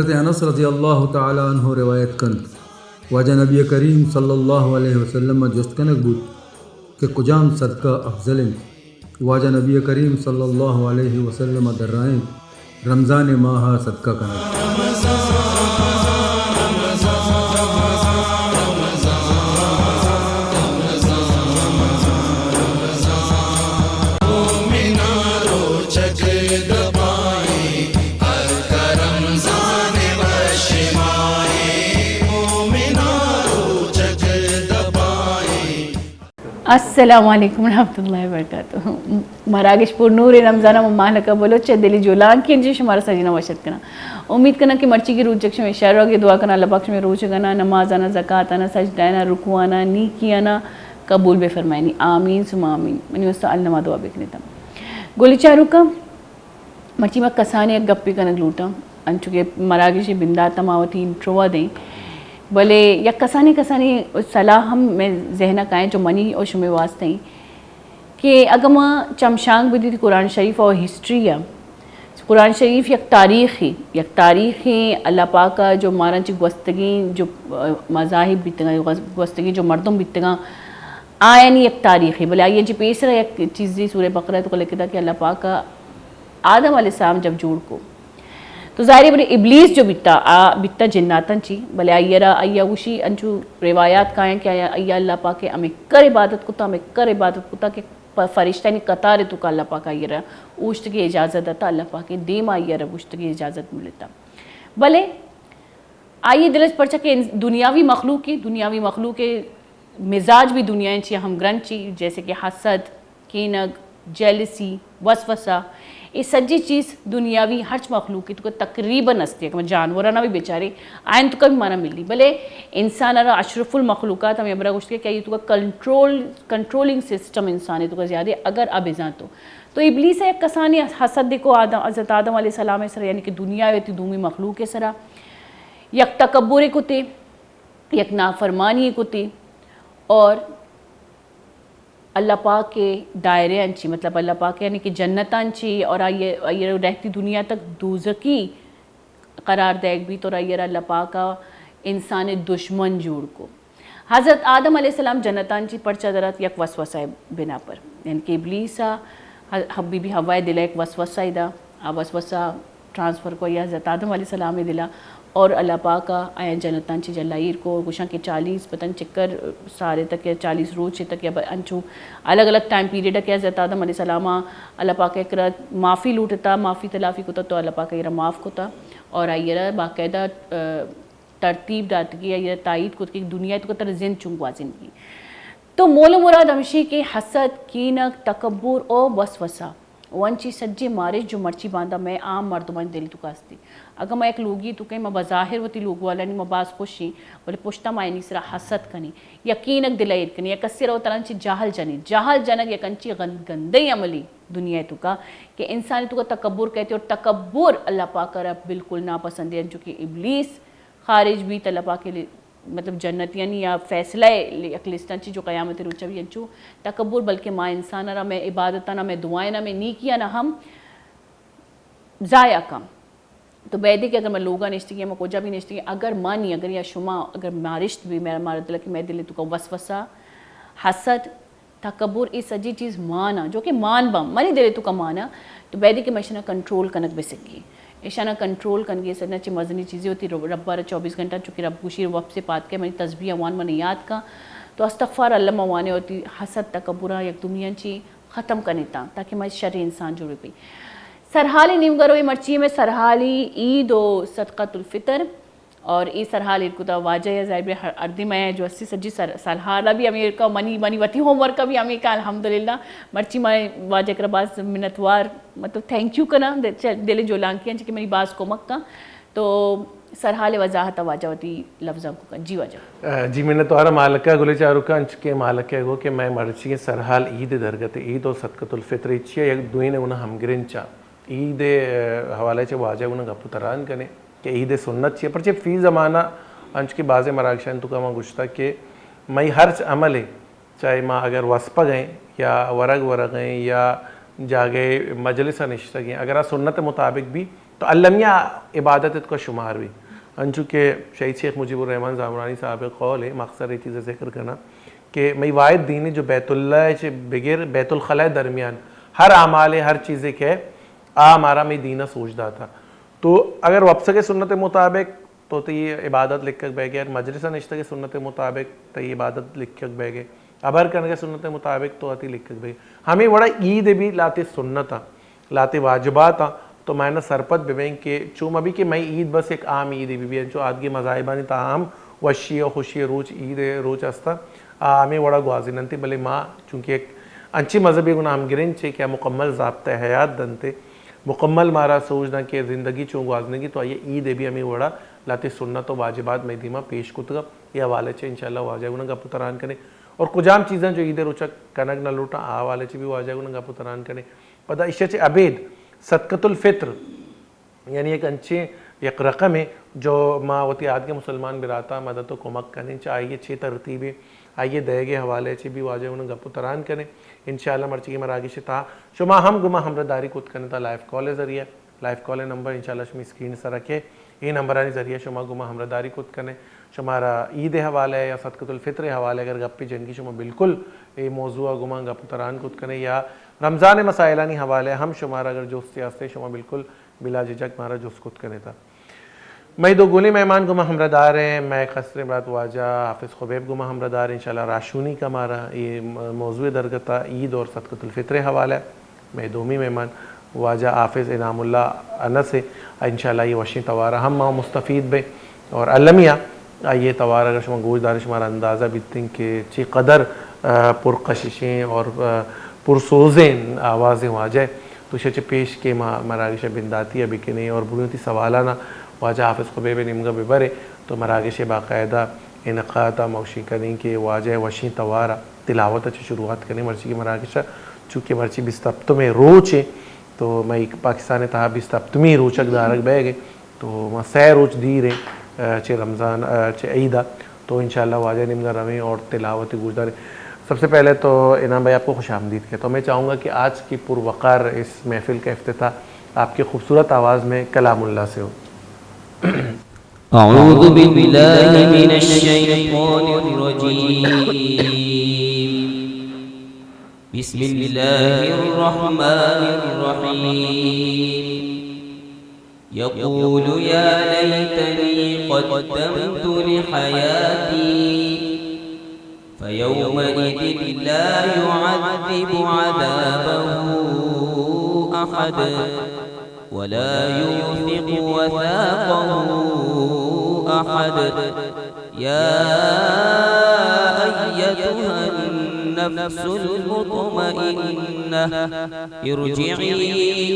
حضرت انس رضی اللہ تعالی عنہ روایت کن واجہ نبی کریم صلی اللہ علیہ وسلم جست کنک بود کہ کجام صدقہ افضل واجہ نبی کریم صلی اللہ علیہ وسلم درائیں رمضان ماہ صدقہ کنک. السلام علیکم ورحمۃ اللہ وبرکاتہ. مراگش پور نور رمضانہ ممالکہ بولو چے دلی جولان کی انجی شمارا سجینہ وشت کنا امید کنا کہ مرچی کی روچ میں شہر ہوگی دعا کنا اللہ پاک میں روچ گنا نماز آنا زکوٰۃ آنا سجدہ آنا رکوع آنا نیکی آنا قبول بے فرمائنی آمین ثم آمین. منی وستا علما دعا بکنے تم گولی چارو کا مرچی میں کسانی ایک گپی کنک لوٹا انچو کہ مراگش بندہ تماوتی انٹروا دیں بلے یا کسانی صلاح ہم میں ذہنہ کائیں جو منی اور شمع واسطے ہیں کہ اگر میں چمشانگ بھی قرآن شریف اور ہسٹری ہے قرآن شریف یک تاریخ ہے اللہ پاک کا جو مارا چی گوستگی جو مذاہب بیتگاں گوستگی جو مردم بیتگاں آئینی یک تاریخ ہے بلے آئیے جی پیسرا یک چیزی سورہ بقرہ تو لکھتا کہ اللہ پاک کا آدم علیہ السلام جب جوڑ کو تو ظاہر بڑے ابلیس جو بیتا جناتن چی بلے آئیا وشی انچو روایات کائیں کہ آئیا اللہ پاک ہمیں کر عبادت کتا کہ فرشتہ نے قطار تو کا اللہ پاک آئیا رہا اوشت کی اجازت دیتا اللہ پاک دیم آئیا رہا اوشت کی اجازت ملتا بلے آئیے دلچ پرچا کہ دنیاوی مخلوق کے مزاج بھی دنیا چی ہم گرن چی جیسے کہ حسد کینگ جیلسی وسوسہ یہ سجی چیز دنیاوی ہرچ مخلوق کی تو کا تقریباً ہستی ہے کہ جانورانہ بھی بیچارے آئین تو کا بھی مانا ملی بلے انسان ارہ اشرف المخلوقات ہمیں ابرا گوشت کہ یہ تو کا کنٹرولنگ سسٹم انسان ہے تو کا زیادہ اگر اب ازاں تو ابلیس ایک کسانی حسد دیکھو حضرت آدم علیہ السلام سر یعنی کہ دنیا ہوتی دومی مخلوق سرا یک تکبر کو تے یک نافرمانی کو تے اور اللہ پاک کے دائرے انچی مطلب اللہ پاک یعنی کہ جنت انچی اور آئیے رہتی دنیا تک دوزکی قرار دیکھ بھی تو آئیے اللہ پاک کا انسان دشمن جوڑ کو حضرت آدم علیہ السلام جنت انچی پرچہ درات یک وسوسہ بنا پر یعنی کہ ابلیسا بی بی ہوائے دلا ایک وسوسہ دا وسوسہ ٹرانسفر کو یا حضرت آدم علیہ السلام دلا اور اللہ پاک کا آیا جنتان چی جلائیر کو گوشاں کے 40 پتن چکر سارے تک یا 40 روز تک یا انچو الگ الگ ٹائم پیریڈ ہے کہ حضرت آدم علیہ السلام اللہ پاک ایک معافی لوٹتا معافی تلافی کو تو اللہ پاک ایرہ معاف کو تا اور آئیرہ باقاعدہ ترتیب دات کی یا تائید کو کہ دنیا تو تر زند چنگوا زندگی تو مول مراد ہمشی کے حسد کینک تکبر اور وسوسہ وانچی سجے مارش جو مرچی باندھا میں عام مردمان دل تو کاستی اگر میں ایک لوگی تو کہیں میں بظاہر وتی لوگ والا نہیں میں باز خوشی بولے پشتا میں نہیں سرا حسد کنی یقینک دلائر کنی یا کسی رو تلانچی جاہل جنک یا کنچی گندی عملی دنیا تو کا کہ انسانی تو کا تکبر کہتے اور تکبر اللہ پاک کا رب بالکل ناپسند ہے چونکہ ابلیس خارج بھی اللہ پاک کے مطلب جنت یعنی یا فیصلہ اکلستان چی جو قیامت روچہ بھی انچو تکبر بلکہ ماں انسان نہ میں عبادتہ نہ میں دعائیں نہ میں نیکیاں نہ ہم ضائع کم تو بیدے کہ اگر میں لوگا نشتی گیا میں کوجا بھی نشتی گیا اگر مانی اگر یا شما اگر مارشت بھی میرا مارا دل کہ میں دل تو کا وسوسہ حسد تکبر اس سجی چیز مانا جو کہ مان بم منی دل تو کا مانا تو بیدے کہ میں شنا کنٹرول کنک بسکی ایشانہ کنٹرول کنگی سرنا چی مزنی چیزیں ہوتی رب بارہ 24 گھنٹہ چونکہ رب گوشی وقت سے پات کے منی تسبیح اوان منی یاد کا تو استغفار اللہ موانے ہوتی حسد تکبرہ یک دنیا چی ختم کرنے تا تاکہ میں شر انسان جوڑے پی سرحالی نیمگروی مرچی میں سرحالی عید و صدقۃ الفطر اور ای سرحال ارکتا واجہ یا ظاہر اردی میں جو 80 سجی سرحالہ بھی امیر کا منی وتی ہوم ورک کا بھی امیر کا الحمدللہ مرچی میں واجہ کر باز منتوار مطلب تھینک یو کنا دل جو لانکیاں چکہ میری باز کو مکہ تو سرحال وضاحت واجہ ہوتی لفظاں کو جی واجہ جی منتوارہ مالکہ گلے چارو کا انچ کے مالکہ گو کہ میں مرچی سرحال عید درگت عید و صدقۃ الفطر چیا یک دوئین انہا ہم گرن چا عید حوالے چے واجہ انہا گپو تران کنے کہ عید سنت چیئے پرچے فی زمانہ انچ کی بعض مراکشان تو کا میں گوشتا کہ میں ہر عمل ہے چاہے ماں اگر وسپا گئیں یا ورگ گئیں یا جاگے مجلسہ نشتہ گئیں اگر سنت مطابق بھی تو المیہ عبادت کا شمار بھی چونکہ شہید شیخ مجیب الرحمن زامرانی صاحب قول ہے مقصد یہ چیز ذکر کرنا کہ میں واحد دین جو بیت اللہ بغیر بیت الخلاء درمیان ہر اعمال ہر چیز کے ہمارا میں دینہ سوچتا تھا تو اگر وپس کے سنت مطابق تو یہ عبادت لکھ کر بہ گئے مجلس نشتہ کے سنت مطابق تو یہ عبادت لکھ کر بہ گئے ابر کرنے کے سنت مطابق تو آتی لکھ کر بہ گئے ہمیں بڑا عید بھی لاتے سنت لاتے واجبات تو میں نے سرپت ببین کہ چوم ابھی کہ میں عید بس ایک عام عید بھی جو آدگی مذاہبانی تاہم وشی و خوشی روچ عید روچ استا ہمیں بڑا گوازننتی بلے ماں چونکہ ایک انچی مذہبی گناہ ہم گرن چھے کیا مکمل ضابطہ حیات دنتے مکمل مارا سوچنا کہ زندگی چون گوازنے کی تو آئیے عید بھی ہمیں بڑا لاتے سنت و واجبات میں دیمہ پیش کتگا یہ حوالے چھے انشاءاللہ واجہ گناہ گا پتران کرنے اور کجام چیزیں جو عید روچک کنگ نہ لوٹا حوالے چھے بھی واجہ گناہ گا پتران کرنے پتہ اشیاء چھے عبید صدقۃ الفطر یعنی ایک انچے ایک رقم ہے جو ماں وتی آد کے مسلمان براتا مدد و کمک کرنے چاہیے چھ ترتیبیں آئیے دے گے حوالے چھے بھی واجہ انہیں گپ تران کریں انشاءاللہ مرچی کی مراگی سے تھا شما ہم گمہ ہمرداری کت کرنے تھا لائف کال ذریعہ لائف کال نمبر انشاءاللہ شما اسکرین سے رکھے یہ نمبرانی ذریعہ شما گمہ ہمرداری کت کرنے شمارا عید حوالے یا صدقۃ الفطر حوالے اگر گپی جن کی شما بالکل یہ موضوع گمہ گپ تران کت کرنے یا رمضان مسائلانی حوالے ہم شمارا اگر جوست یاستے شما بالکل بلا جھجک مارا جوست کت کرنے تھا میں دو گولی مہمان گمہ ہمردار ہیں میں خسر مرات واجہ حافظ خبیب گمہ ہمردار ہیں انشاءاللہ راشونی کا مارا یہ موضوع درگتا عید اور صدقۃ الفطر حوالہ میں دومی مہمان واجہ حافظ انعام اللہ انس ہے انشاءاللہ یہ وشی توارہ ہم ماں مستفید بے اور المیہ یہ توارہ اگر شما گوش دارش ہمارا اندازہ بیتیں کہ چی قدر پرقششیں اور پرسوزیں آوازیں واجہ تو شچ پیش کے مراگش بنداتی ابھی کہ نہیں اور بنیتی سوالانہ واجہ حافظ خبیب نمگا ببرے تو مراگش باقاعدہ انعقادہ موشی کریں کہ واجہ وشی توارہ تلاوت اچھی شروعات کریں مرچی کی مراگش چونکہ مرچی بستبتمیں روچ ہے تو میں پاکستان تہا بستبتمی روچک دارک بہ گئے تو میں سی روچ دی رہے چھ رمضان چھ عیدہ تو انشاءاللہ واجہ نمگا رویں اور تلاوت گوشدارے سب سے پہلے تو انعام بھائی آپ کو خوش آمدید کہتا ہوں میں چاہوں گا کہ آج کی پروقار اس محفل کا افتتاح آپ کی خوبصورت آواز میں کلام اللہ سے ہو اعوذ باللہ من الشیطان الرجیم بسم اللہ الرحمن الرحیم یقول یا لیتنی قدمت لحیاتی فيومئذ لا يعذب عذابه أحد ولا يوثق وثاقه أحد يا أيتها النفس المطمئنة ارجعي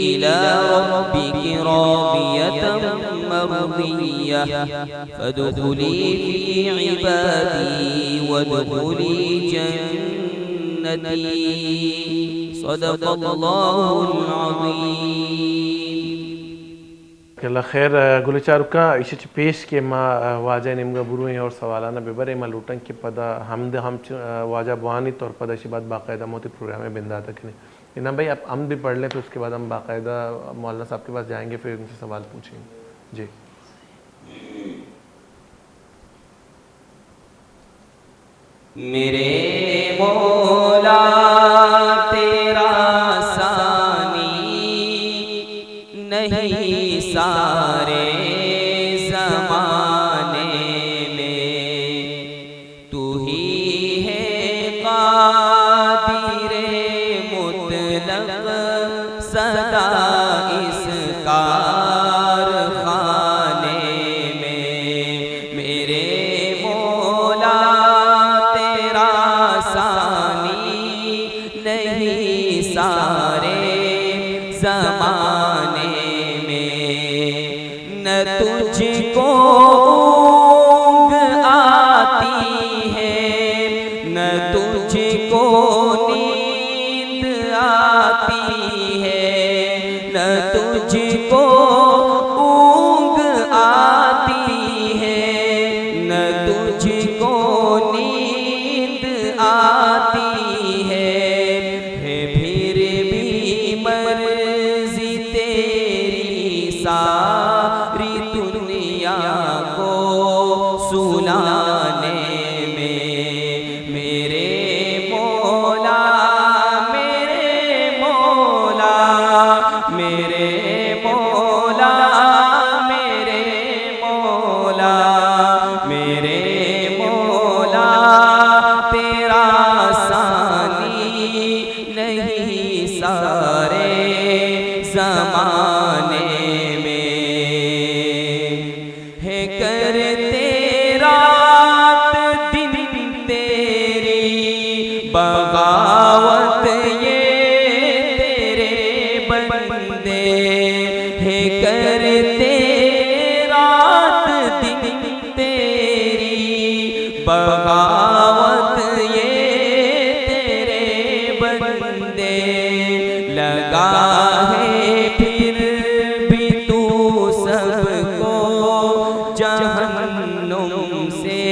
إلى ربك راضية مرضية فادخلي في عبادي وادخلي جنتي صدق الله العظيم اللہ خیر گلو چارکا اسے پیش کے ماں واجہ نمگا بروئیں اور سوالانہ ببرے ماں لوٹن کے پدا حمد ہم واجہ بوانی طور پدا اسی بات باقاعدہ موتی پروگرام میں بندہ تکنے انعام بھائی آپ ہم بھی پڑھ لیں پھر اس کے بعد ہم باقاعدہ مولانا صاحب کے پاس جائیں گے پھر ان سے سوال پوچھیں گے جی میرے مولا تیرا ثانی نہیں سارے زمانے میں تو ہی ہے قادر مطلق صدا اس کارخانے میں میرے مولا تیرا ثانی نہیں سارے زمانے نہ تجھ کو اونگ آتی ہے نہ تجھ کو نیند آتی ہے نہ تجھ کو اونگ آتی ہے نہ تجھ کو نیند آتی ہے پھر بھی مرضی تیری میرے مولا میرے مولا میرے مولا تیرا ثانی نہیں سارے زمانے میں ہے کرتے رات دن تیری بغاوت یہ تیرے بندے ہے کرتے رات دن تیری بغاوت یہ تیرے بندے لگا ہے پھر بھی تو سب کو جہنم سے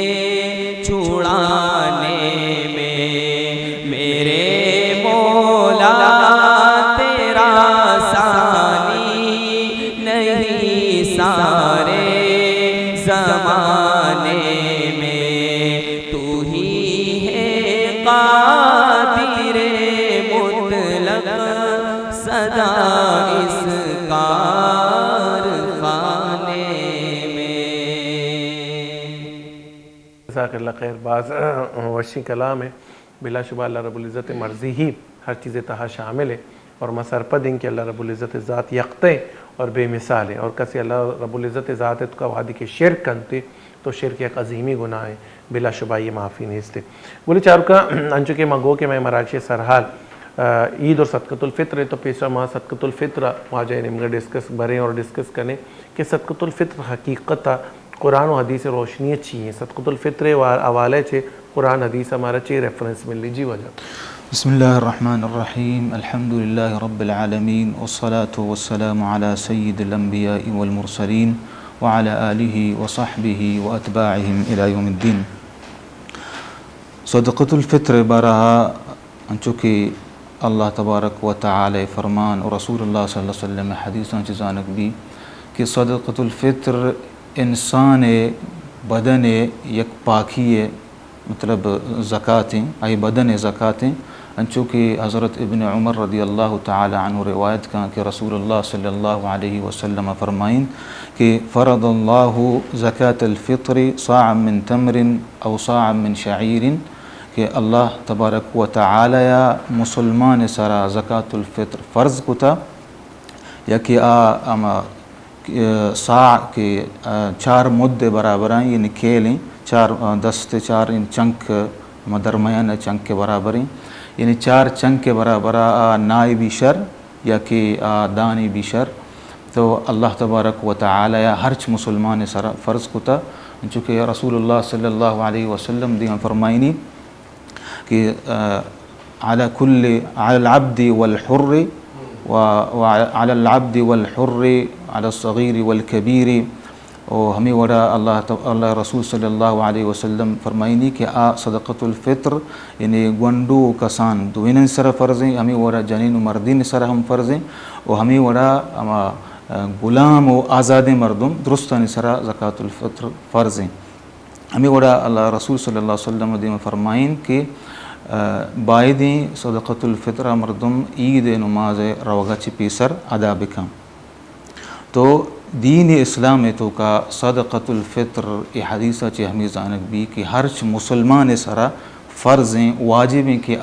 چھڑانے میں میرے مولا تیرا ثانی نہیں سارے زمانے میں تو ہی ہے قادر مطلق سدا اس کارخانے میں. جزاک اللہ خیر. بعض وحشی کلام ہے بلا شبہ اللہ رب العزت مرضی ہی ہر چیز تہا شامل ہے اور مسرپد ان کہ اللہ رب العزت ذات یکتے اور بے مثال ہے اور کسی اللہ رب العزت ذات ہے تو کا وعدی کے شرک کنتے تو شرک ایک عظیمی گناہ ہے بلا شبہ یہ معافی نہیں استے. بولی چاروں کا انچو کے مگو کہ میں مراکش سرحال عید اور صدقۃ الفطر ہے تو پیشہ ماہ صدقۃ الفطر واجہ نمگا ڈسکس بریں اور ڈسکس کریں کہ صدقۃ الفطر حقیقت قرآن و حدیث روشنی اچھی ہیں. صدقۃ الفطر حوالے سے قرآن حدیث ہمارا چی ریفرنس مل لی جی وجہ. بسم اللہ الرحمن الرحیم الحمد للہ رب العالمین والصلاة والسلام على سید الانبیاء والمرسلین وعلى آلہ وصحبہ واتباعہم الى یوم الدین. صدقۃ الفطر بارہا انچوکہ اللہ تبارک و تعالی فرمان اور رسول اللہ صلی اللہ علیہ وسلم حدیثاں چیزانک بھی کہ صدقۃ الفطر انسان بدن یک پاکی مطلب زکاتیں آئی بدن زکاتیں انچوکہ حضرت ابن عمر رضی اللہ تعالی عنہ روایت کا کہ رسول اللہ صلی اللہ علیہ وسلم فرمائیں کہ فرض اللہ زکاة الفطر صاعا من تمر او صاعا من شعیر کہ اللہ تبارک و تعالی مسلمان سرا زکاة الفطر فرض کتا یا کہ ساع کے 4 مد برابر ہیں یعنی کھیلیں 4 دست 4 چنک درمیان چنک کے برابر ہیں یعنی 4 چنک کے برابر نائی بھی شر یا کہ دانی بھی شر تو اللہ تبارک و تعالی ہرچ مسلمان سر فرض کتا چونکہ رسول اللہ صلی اللہ علیہ وسلم دیاں فرمائنی کہ علی العبد والحر وعلى العبد والحر على الصغير والكبير اور ہمیں وڑا اللہ رسول صلی اللہ علیہ وسلم فرمائنی کہ صدقۃ الفطر یعنی گونڈو کسان دوینن سر فرض ہیں ہمیں وڑا جنین و مردین سر ہم فرض ہیں اور ہمیں وڑا غلام و آزاد مردم درستان سر زکاة الفطر فرض ہیں. ہمیں وڑا اللہ رسول صلی اللہ علیہ وسلم دیم فرمائن کہ بائدیں صدقۃ الفطر مردم عید نماز روگا چپی سر ادا بکم. تو دین اسلام تو کا صدقۃ الفطر یہ حدیثہ چی ہمیں زانک بھی کہ ہرچ مسلمان سرا فرض ہیں واجب ہیں کہ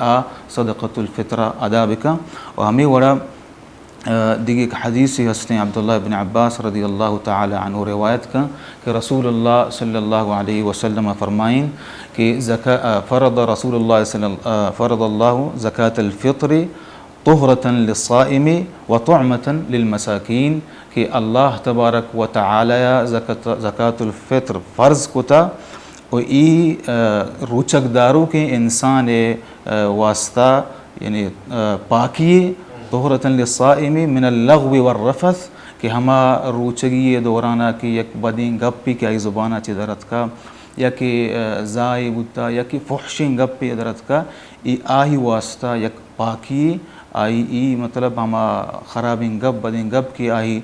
صدقۃ الفطر ادا بکم. اور ہمیں وڑا دیگه حدیث هستن عبدالله بن عباس رضی اللہ تعالی عنہ روایت کا کہ رسول اللہ صلی اللہ علیہ وسلم فرمائیں کہ فرض اللہ زکاة الفطر طہرة للصائم وطعمة للمساکین کہ اللہ تبارک و تعالی زکاة الفطر فرض کتا اور ای روچک دارو کے انسان واسطہ یعنی پاکی طہرة للصائم من اللغو والرفث کہ ہما روچگی دورانہ کی یک بدین گپی کی آئی زبانہ چی درد کا یا کہ زائی بتا یا کہ فحشین گپی درد کا ای آہی واسطہ یک پاکی آئی ای مطلب ہما خرابین گپ بدین گپ کی آئی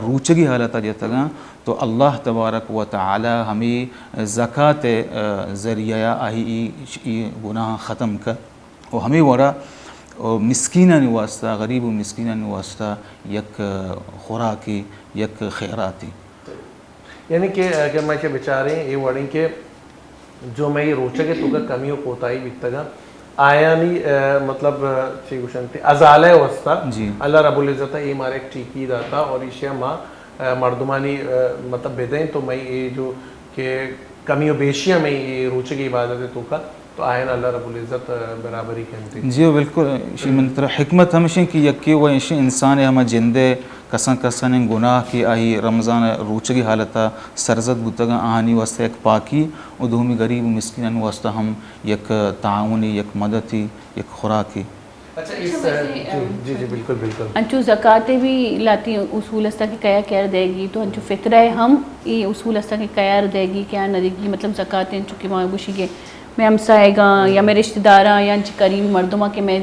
روچگی حالتا جاتا گا تو اللہ تبارک و تعالی ہمیں زکاة ذریعہ آئی ای گناہ ختم کر. اور ہمیں ورہ و مسکینان واسطہ غریب و مسکینان واسطہ یک خوراکی یک خیراتی. یعنی کہ اگر میں کہ بیچارے یہ وڑیں کہ جو میں یہ روچہ کے تو کا کمی و کوتاہی بیتگا آیا نہیں مطلب چی گوشنتی ازالہ واسطہ اللہ رب العزت یہ مارے ایک ٹھیکی داتا اور اشیاء ماں مردمانی مطلب بدیں تو میں یہ جو کہ کمی و بیشیاں میں یہ روچہ کی عبادت ہے تو آئین اللہ رب العزت برابری کہنتی. جی بالکل اسی من طرح حکمت ہمشہ کی یکی و انسان ہمیں جندے کسن گناہ کی آئی رمضان روچہ کی حالتا سرزد بودتا آہانی واسطہ ایک پاکی و دومی غریب و مسکینان واسطہ ہم یک تعاونی یک مددی یک خوراکی. اچھا اس جی جی بالکل بالکل انچو زکاتے بھی لاتی اصول استا کی کیا کیر دے گی تو انچو فطرہ ہم یہ اصول استا کی کیا دے گی کیا نہ دے گی مطلب زکاتے انچو کی ماں بوشی گے میں ہمسائے گا یا میں رشتہ داراں یا انچ قریبی مردمہ کے میں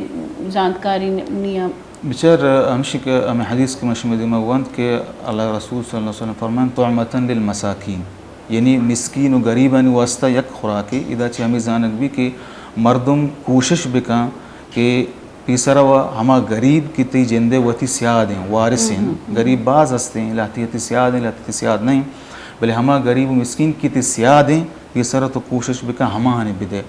جانکاری نہیں بچار ہمشی کہ ہمیں حدیث کے مشمد موند کہ اللہ رسول صلی اللہ علیہ وسلم فرمان طعمتاً للمساکین یعنی مسکین و غریبان واسطہ یک خوراکی ادا چی ہمیں زانک بھی کہ مردم کوشش بکاں کہ پیسرا و ہما غریب کی تی جندے وتی سیاد ہیں وارث ہیں غریب بعض ہستے ہیں لاتی سیاد ہیں لاتی سیاد نہیں بلے ہما غریب و مسکین کی تی سیاد ہیں پیسرا تو کوشش بکاں ہما ہنے بدے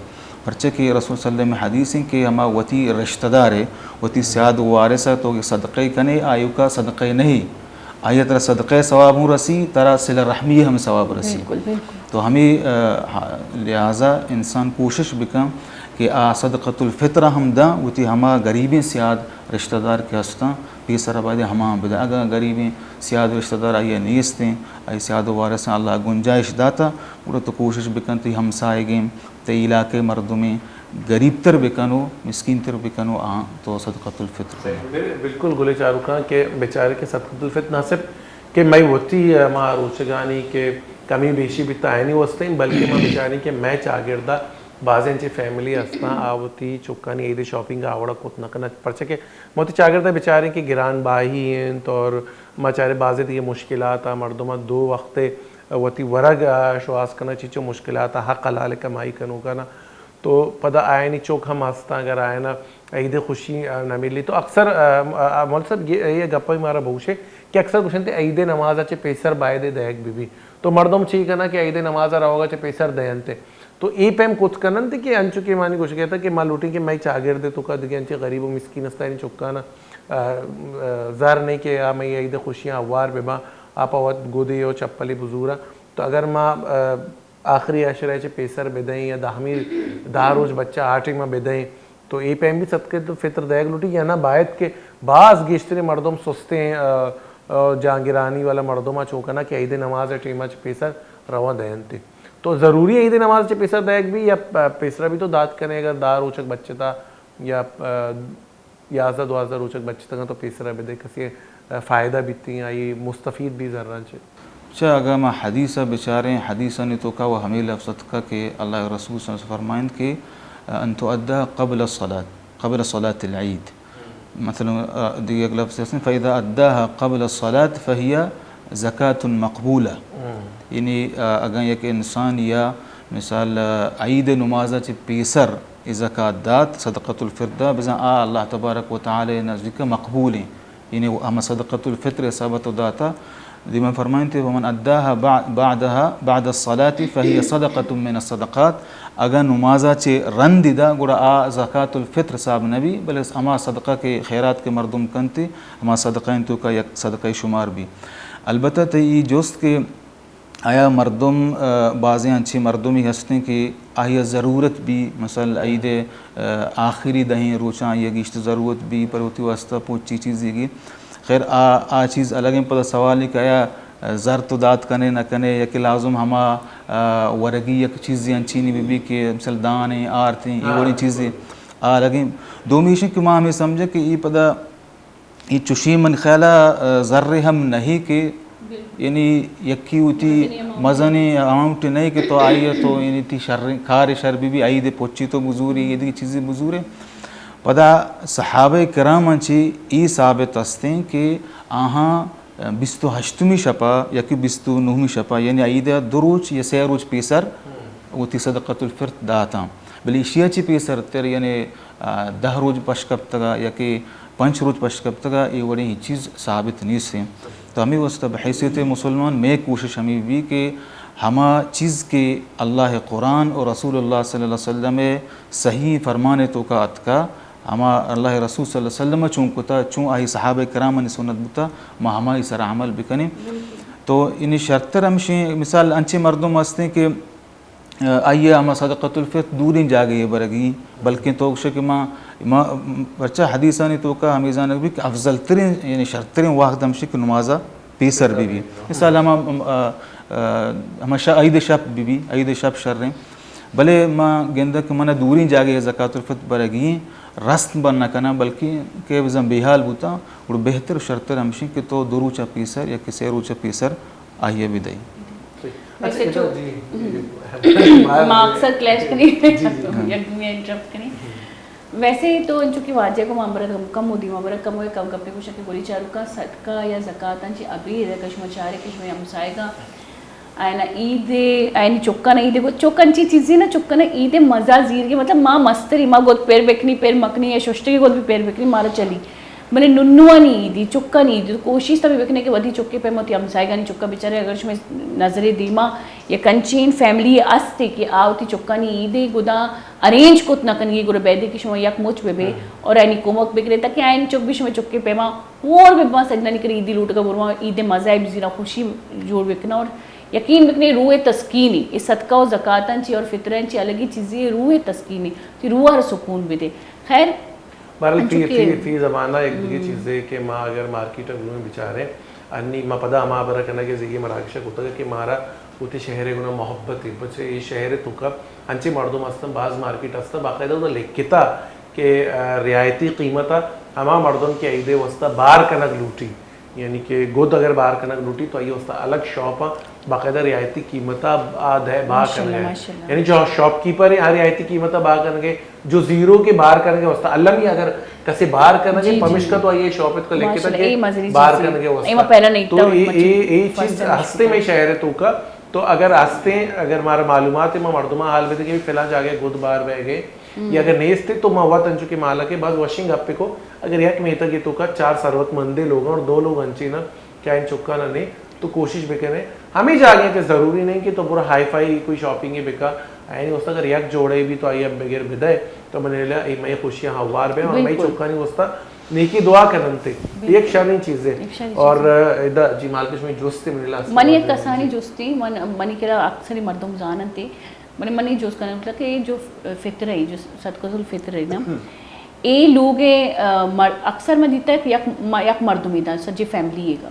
پرچہ کہ رسول صلی اللہ علیہ وسلم حدیث ہیں کہ ہما وتی رشتہ دار ہے وتی سیاد و وارث ہے تو صدقے کنے آیو کا صدقے نہیں آیا ترہ صدقے ثواب ہوں رسی ترہ صلہ رحمی ہم ثواب رسی. تو ہمیں لہٰذا انسان کوشش بکاں کہ صدقۃ الفطرہ ہم دا وتی ہما غریبیں سیاد رشتہ دار کے ہستاں پیسر آباد ہما بدا اگر غریبیں سیاد رشتہ دار آئیے نیستیں آئی سیاد و وارثیں اللہ گنجائش داتا وہ تو کوشش بکن تی ہمسائے گیم تی علاقے مردمیں غریب تر بکنو مسکین تر بکنو تو صدقۃ الفطر. بالکل گلے چارکاں کہ بیچارے کے صدقۃ الفطر نہ صرف کہ میں ہوتی ماں روچگانی کہ کمی بیشی بھی تعینی وسطیں بلکہ میں بیچاری کہ میں چاگردہ بعض انچے فیملی ہستاں آوتی چکانی عید شاپنگ آوڑا کت نکنا پرچہ کہ موتی چاگردہ بیچارے کہ گران باہی ہیں اور مچارے بعض یہ مشکلات مردمہ دو وقت وتی ورگ شواس کنا چیچو مشکلات حق حلال کمائی کنو کنا تو پدا آئینی چوک ہم ہستاں اگر آئینا عید خوشی نہ ملی تو اکثر مول صاحب یہ گپا ہی مارا بہوشے کہ اکثر کچھ عید نماز چے پیسر بائے دیکھ بھی تو مردم چاہیے کنا کہ عید نماز رہا ہوگا چے پیسر دینتے تو ای پیم کچھ کنن تھی کہ انچو کے معنی کچھ کہتا کہ ماں لوٹیں کہ میں چاگر دے تو کا دیکھیں انچے غریب و مسکین استا نہیں چکانا ظاہر نہیں کہ میں یہ عید خوشیاں اوار بے ماں آپ آوات گودی ہو چپلی بزورا تو اگر ماں آخری عشرہ چے پیسر بے دیں یا دہمی داروج بچہ آٹھیں ماں بے دیں تو ای پیم بھی صدقے تو فطر دیکھ لوٹی یا نا باید کہ بعض گیشتری مردم سستے ہیں جانگرانی والا مردمہ چوکنا کہ عید نماز ٹیمہ چے پیسر رواں دین تھی تو ضروری ہے عید نماز چے پیسر دیکھ بھی یا پیسرہ بھی تو داد کرنے اگر دار روچک بچے تھا یا 11-12 روچک بچے تھا تو پیسرہ بھی دے کسی فائدہ بھی تھی آئی مستفید بھی ذرہ چھے. اچھا اگر میں حدیثہ بچاریں حدیثہ نے تو کہا وہ ہمیں لفظ کا کہ اللہ رسول صلی اللہ علیہ وسلم فرمائن کہ ان تؤدى قبل صلاة العید مثلا دیگر لفظ ہے فَإِذَا أَدَّاهَا قبل الصلاة فَهِيَ زکاة مقبولہ یعنی اگر یک انسان یا مثال عید نمازہ چی پیسر زکاة دات صدقۃ الفطر بزن اللہ تبارک و تعالی نزدیک مقبول ہیں یعنی ہم صدقۃ الفطر ثابت داتا دیمن فرمائن تھے ومن اداها بعد الصلاة فهي صدقۃ من الصدقات اگر نمازہ چے رند دا گوڑا زکاة الفطر صاحب نبی بلکہ ہما صدقہ کے خیرات کے مردم کنتے ہما صدقہ تو کا یک صدقہ شمار بھی. البتہ تے یہ جوست کہ آیا مردم بعضیں اچھی مردمی ہستیں کہ آیا ضرورت بھی مثلا عید آخری دہیں روچاں یہ گیشت ضرورت بھی پر ہوتی واسطہ پوچھی چیزی گی خیر آ چیز الگ ہیں پتہ سوال ہے کہ آیا زر تو داد کنے نہ کنے یا کہ لازم ہما ورگی یک چیزیں انچینی بھی کہ مثلا دانے آرتیں یہ بڑی چیزیں الگ ہیں دومیشن کہ ماں ہمیں سمجھے کہ یہ پتہ یہ چشی من خیالہ ذر ہم نہیں کہ یعنی یکی ہوتی مزنی اماؤنٹ نہیں کہ تو آئیے تو یعنی تی کھار شر بھی آئی دے پوچھی تو بزوری یہ دی چیزیں بزورے پدا صحابہ کرام انچی ای ثابت ہستیں کہ آہاں 28 شپا یکی 29 شپا یعنی عید دو روچ یا 3 روچ پیسر وہ تی صدقۃ الفطر داتا بلی شیچی پیسر تر یعنی 10 روز پشکبتگا یا کہ 5 روز پشکبتگا یہ بڑی ہی چیز ثابت نہیں سے. تو ہمیں واسطہ بحیثیت مسلمان میں کوشش ہمیں بھی کہ ہما چیز کے اللہ قرآن اور رسول اللہ صلی اللہ علیہ وسلم صحیح فرمانے تو کا اتکا ہما اللہ رسول صلی اللہ علیہ وسلم چون کتا چون آئی صحابہ کرام نے سنت بتا ما ہما سر عمل بکنیں. تو انہیں شرطر ہمشیں مثال انچے مردم ہستے کہ آئیے ہما صدقۃ الفطر دوریں جا گئی برگی بلکہ تو کہ ماں بچہ حدیثانی تو کا ہمیں جانک بھی کہ افضل ترین یعنی شرطرین واحد ہمشے کہ نمازہ پیسر بھی مثال ہما عید شب بھی عید شب شر رہیں بلے ماں گندہ کہ منہ دوریں جا گئی زکاة الفطر برگی رست بننا کنا بلکہ کہ وزن بحال ہوتا اور بہتر شرطر ہمشیں کہ تو دو روچہ پیسر یا کسی روچہ پیسر آئیے بھی دئی. اکثر کلیش کریں انٹرپٹ کریں ویسے تو ان چونکہ واجہ کو معامرت کم ہوتی معامرت کم ہوئے کم کپڑے کو شکل گولی چارو کا صدقہ یا زکاة انچی ابھی ہے کشمہ چارے کشمہ ہمسائے گا آئینہ عید آئینی چکا نا عید چکا انچی چیزیں نا چکا نا عید مزہ زیر کے مطلب ماں مستری ماں گود پیر بکنی پیر مکنی یا شوشتے کی گود بھی پیر بکنی مارا چلی میں ننوہ نہیں عیدی چکا نہیں عیدی کوشش تبھی بکنے کے ودھی چکے پہ موتی ہمسائے گا نہیں چکا بیچارے اگر میں نظر دیما یا کنچین فیملی استے کہ آوتی چکا نہیں عیدی گدا ارینج کت نہ کنگی گرے بیدے کی شما یک موچ بے اور اینی کومک بکرے تاکہ آئین چک بھی شما چکے پہ ماں اور بھی ماں سجنہ نہیں کر عیدی لوٹ کا برما عید مزہ بزیرہ خوشی جوڑ بکنا اور یقین بکنے روح تسکینی اس صدقہ و زکاة چی اور فطرین چی الگی چیزیں روح تسکینی تی روح ہر سکون بھی دے. خیر بہرحال فی زمانہ ایک دیگه چیز ہے کہ ما اگر مارکیٹ گنو بیچارے انی ما پدا ما برا کنا کہ زگی مراکشہ ہوتا ہے کہ مارا ہوتی شہر گنو محبت ہے بچے یہ شہر تو کا انچے مردم ہستن بعض مارکیٹ ہستا باقاعدہ انہوں لکھتا کہ رعایتی قیمتا ہما مردم کی عیدے وسطہ بار کنک لوٹی یعنی کہ گود اگر بار کنک لوٹی تو یہ وسطہ الگ شاپ باقاعدہ رعایتی قیمتا آدھ ہے باہر کرنے گئے یعنی جو شاپ کیپر ہے رعایتی قیمتا باہر کرنے گئے جو زیرو کے باہر کرنے گئے وسطہ اللہ بھی اگر کسی باہر کرنے گئے پرمش کا تو یہ شاپت کو لکھتا کہ باہر کرنے گئے وسطہ تو یہ چیز ہستے میں شہر ہے تو کا تو اگر ہستے اگر ہمارا معلومات ہے میں مردمہ حال میں تھے کہ فیلان جا گئے گود باہر بہ گئے یا اگر نیس تھے تو مہوا تنچو کے مالا کے بعض واشنگ اپے کو اگر یک میتا کی تو کا 4 ثروت مندے لوگ اور 2 لوگ انچی نا کیا ان چکا نہ نہیں تو کوشش بھی کریں ہمیں جاگیں کہ ضروری نہیں کہ تو پورا ہائی فائی کوئی شاپنگ ہے بکا آئین وسطہ اگر یک جوڑے بھی تو آئی اب بغیر بدائے تو میں نے لیا میں خوشیاں ہوار بے اور میں چکا نہیں وسطہ نیکی دعا کرن تھے ایک شرنی چیز ہے اور جی مالکش میں جوستے میں لیا منی ایک کسانی جوستی منی کرا اکثری مردم جانن تھے منی جوس کرنے مطلب کہ جو فطر ہے جو صدقۃ الفطر ہے نا اے لوگ اکثر میں دیتا ہے کہ یک مردمی دا سجی فیملی ہے گا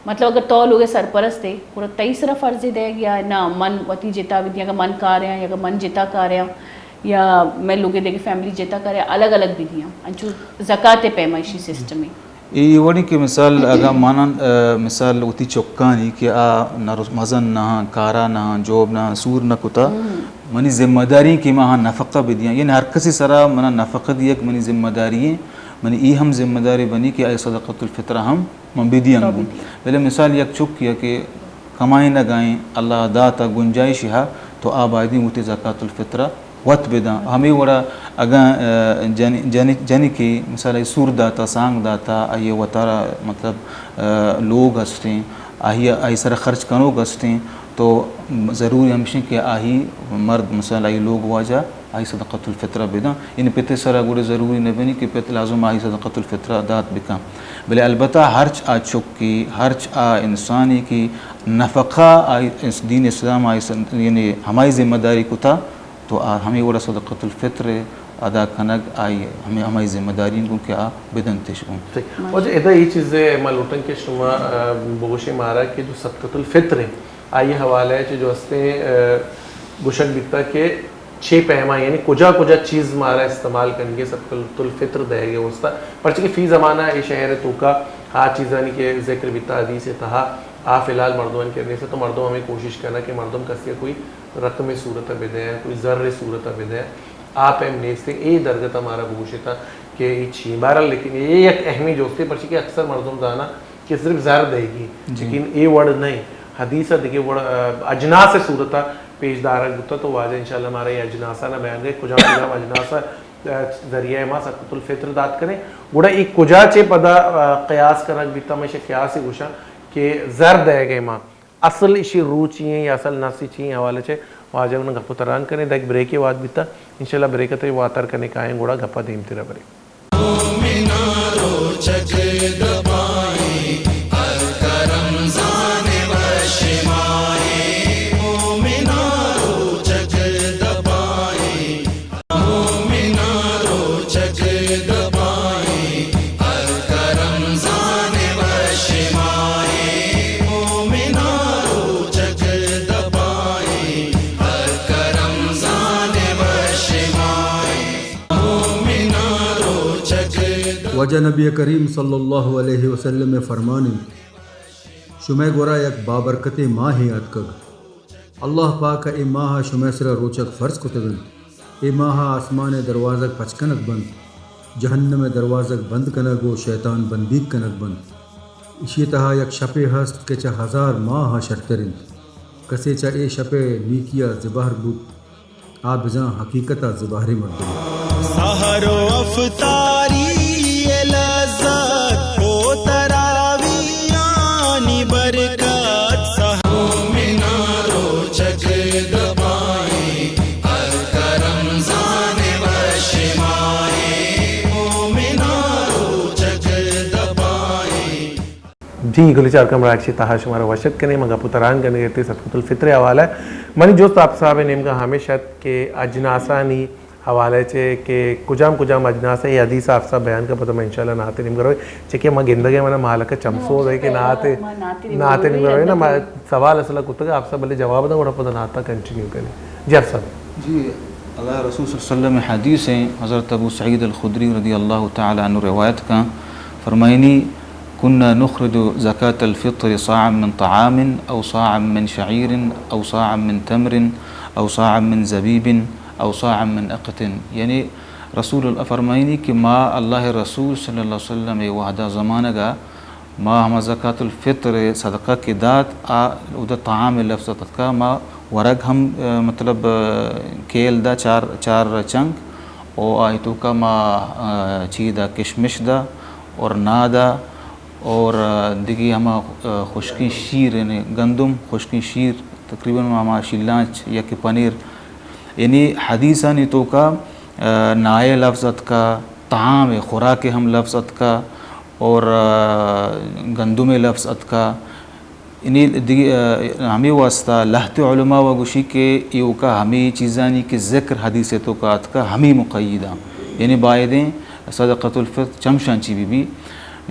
مطلب اگر تو لوگ سرپرست ہے پورا تیسرا فرض دے گیا نا من وتی جتا ودیا کا من کار رہا یا من جتا کار رہا یا میں لوگے دے کے فیملی جتا کر رہا الگ الگ بھی دیا انچو زکاة پیمائشی سسٹم ہے یہ وڑی کہ مثال اگر مانن مثال وتی چوکانی کہ مزن نہ کارا نہ جوب نہ سور نہ کتا منی ذمہ داری کی ماں نفقہ بھی دیا یعنی ہر کسی سرا منا نفقہ دیا کہ منی ذمہ داری ہے منی ای ہم ذمہ داری بنی کہ آئی صدقۃ الفطر ہم من بھی دیا گوں پہلے مثال یک چک کیا کہ کمائیں نہ گائیں اللہ داتا گنجائش ہے تو آبادی ہوتی زکاة الفطرہ وقت بدا ہمیں وڑا اگاں جنی کی مثال سور داتا سانگ داتا آئیے وطارہ مطلب لوگ ہستے آئی سر خرچ کنوگ ہستے تو ضروری ہمشیں کہ آہی مرد مثال آئی لوگ واجہ آئی صدقۃ الفطرہ بدا ان پتے سرا گوڑے ضروری نہ بنی کہ پتے لازم آئی صدقۃ الفطرہ دات بکا بلے البتہ ہرچ آ چک کی ہرچ آ انسانی کی نفقہ آئی دین اسلام آئی یعنی ہماری ذمہ داری کو تھا تو ہمیں وڑا صدقۃ الفطر ادا کنگ آئی ہمیں ہماری ذمہ داری کو کیا بدن تشکوں اور جو ادھا یہ چیز ہے مالوٹن کے شما بگوشی مارا کہ جو صدقۃ الفطر ہے آئی حوالہ ہے جو ہستے گوشک بیتا کہ 6 پیما یعنی کجا چیز مارا استعمال کرنگے صدقۃ الفطر دے گے وسطہ پرچہ کہ فی زمانہ یہ شہر تو کا ہاں چیزانی کے ذکر بیتا حدیث تہا فی الحال مردمان کرنے سے تو مردم ہمیں کوشش کرنا کہ مردم کسی کوئی رقم صورت بدے ہیں کوئی ذر صورت بدے ہیں آپ ایم نیستے اے درگت ہمارا گوشی تھا کہ یہ چھین بہرحال لیکن یہ ایک اہمی جوستے پرچہ کہ اکثر مردم دانا کہ صرف ذر دے گی لیکن اے ورڈ نہیں حدیثہ دیکھے ورڈ اجناس صورتہ پیش دارک بتا تو واجہ انشاءاللہ ہمارا یہ اجناسہ نہ بیان گئے کجا کجا اجناسہ ذریعہ ما صدقۃ الفطر دات کریں گوڑا ایک کجا چے پدا قیاس کرک بیتا میں قیاس ہی گوشا کہ زرد ہے گئے ماں اصل اشی روح چیئیں یا اصل ناسی چیئیں حوالے چے واجہ انہیں گپو تران کریں دا ایک بریک واد بیتا انشاءاللہ بریکت واتر کرنے کا آئیں گوڑا گپا دیم تیرا بریک وجہ نبی کریم صلی اللہ علیہ وسلم میں فرمانے شمع گورا یک بابرکت ماہ یاد کگ اللہ پاک اے ماہ شمع سرا روچک فرض کو تگن اے ماہ آسمان دروازک پچکنک بند جہنم دروازک بند کنگ و شیطان بندیک کنک بند اسی تہا یک شپے ہست کہ چا 1000 ماہ شرطرن کسے چا اے شپے نیکیا زبہر بود آبزاں حقیقتا زبہر مردم سحر و افطاری لذت و تراویانی برکت سحر مینارو چک دبائی الکرم زان و شمائی مینارو چک دبائی جی گلی چار کم راکشی تحاش ہمارا وشد کرنے مگا پتران کرنے گئے تھے صدقۃ الفطر حوالہ ہے منی جو آپ صاحب نیم کا ہمیشہ کہ اجناسانی حوالے چھے کہ کجام اجناس ہے یہ حدیث آپ صاحب بیان کا پتہ میں انشاءاللہ ناتے نیم کروئے چکہ میں گندگی میں مالکہ چمسو دے کہ ناتے نیم کروئے نا سوال اصلہ کتا کہ آپ صاحب بلے جواب دا وڑا پتہ ناتا کنٹینیو کریں جی آپ صاحب جی اللہ رسول صلی اللہ علیہ وسلم حدیث ہیں حضرت ابو سعید الخدری رضی اللہ تعالی عنہ روایت کا فرمائنی كنا نخرج زكاة الفطر صاعا من طعام أو صاعا من شعير أو صاعا من تمر أو صاعا من زبيب أو صاعا من أقط یعنی رسول اللہ فرمائنی کہ ما اللہ رسول صلی اللہ علیہ وسلم وحدہ زمانہ کا ما ہما زکاة الفطر صدقہ کی دات ادھا طعام لفظ کا ما ورگ ہم مطلب کیل دا چار چنک او آیتو کا ما چیدہ کشمش دا اور نادا اور دیگی ہما خشکی شیر یعنی گندم خشکی شیر تقریباً ہما شلانچ یا کہ پنیر یعنی حدیثانی تو کا نائے لفظت کا طعام خوراک ہم لفظت کا اور گندم لفظت کا یعنی ہمیں واسطہ لہت علماء و گوشی کے ایو کا ہمیں چیزانی کے ذکر حدیث تو کا ات کا ہمیں مقیدہ یعنی بائدیں صدقۃ الفطر چمشانچی بھی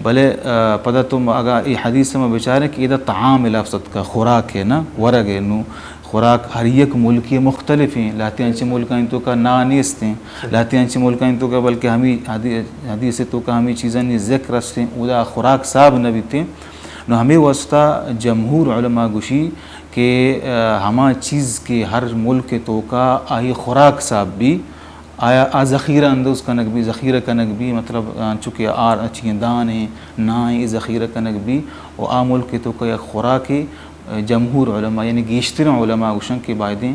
بھلے پتہ تم اگر یہ حدیث میں بیچارے کہ ادھر طعام لفظت کا خوراک ہے نا ورگ ہے نو خوراک ہر ایک ملکی مختلف ہیں لاہتیانچی ملکان تو کا نا نیست ہیں لاہتیانچی ملکان تو کا بلکہ ہمیں حدیث تو کا ہمیں چیزیں ذکر رستے ہیں ادا خوراک صاحب نبی تھے نو ہمیں واسطہ جمہور علماء گوشی کہ ہما چیز کے ہر ملک تو کا آئی خوراک صاحب بھی آیا ذخیرہ اندوز کنک بھی ذخیرہ کنک بھی مطلب چونکہ اچھی دان ہیں نائیں ذخیرہ کنک بھی و آ ملک تو کا خوراک جمہور علماء یعنی گیشتر علماء گوشن کے بائدیں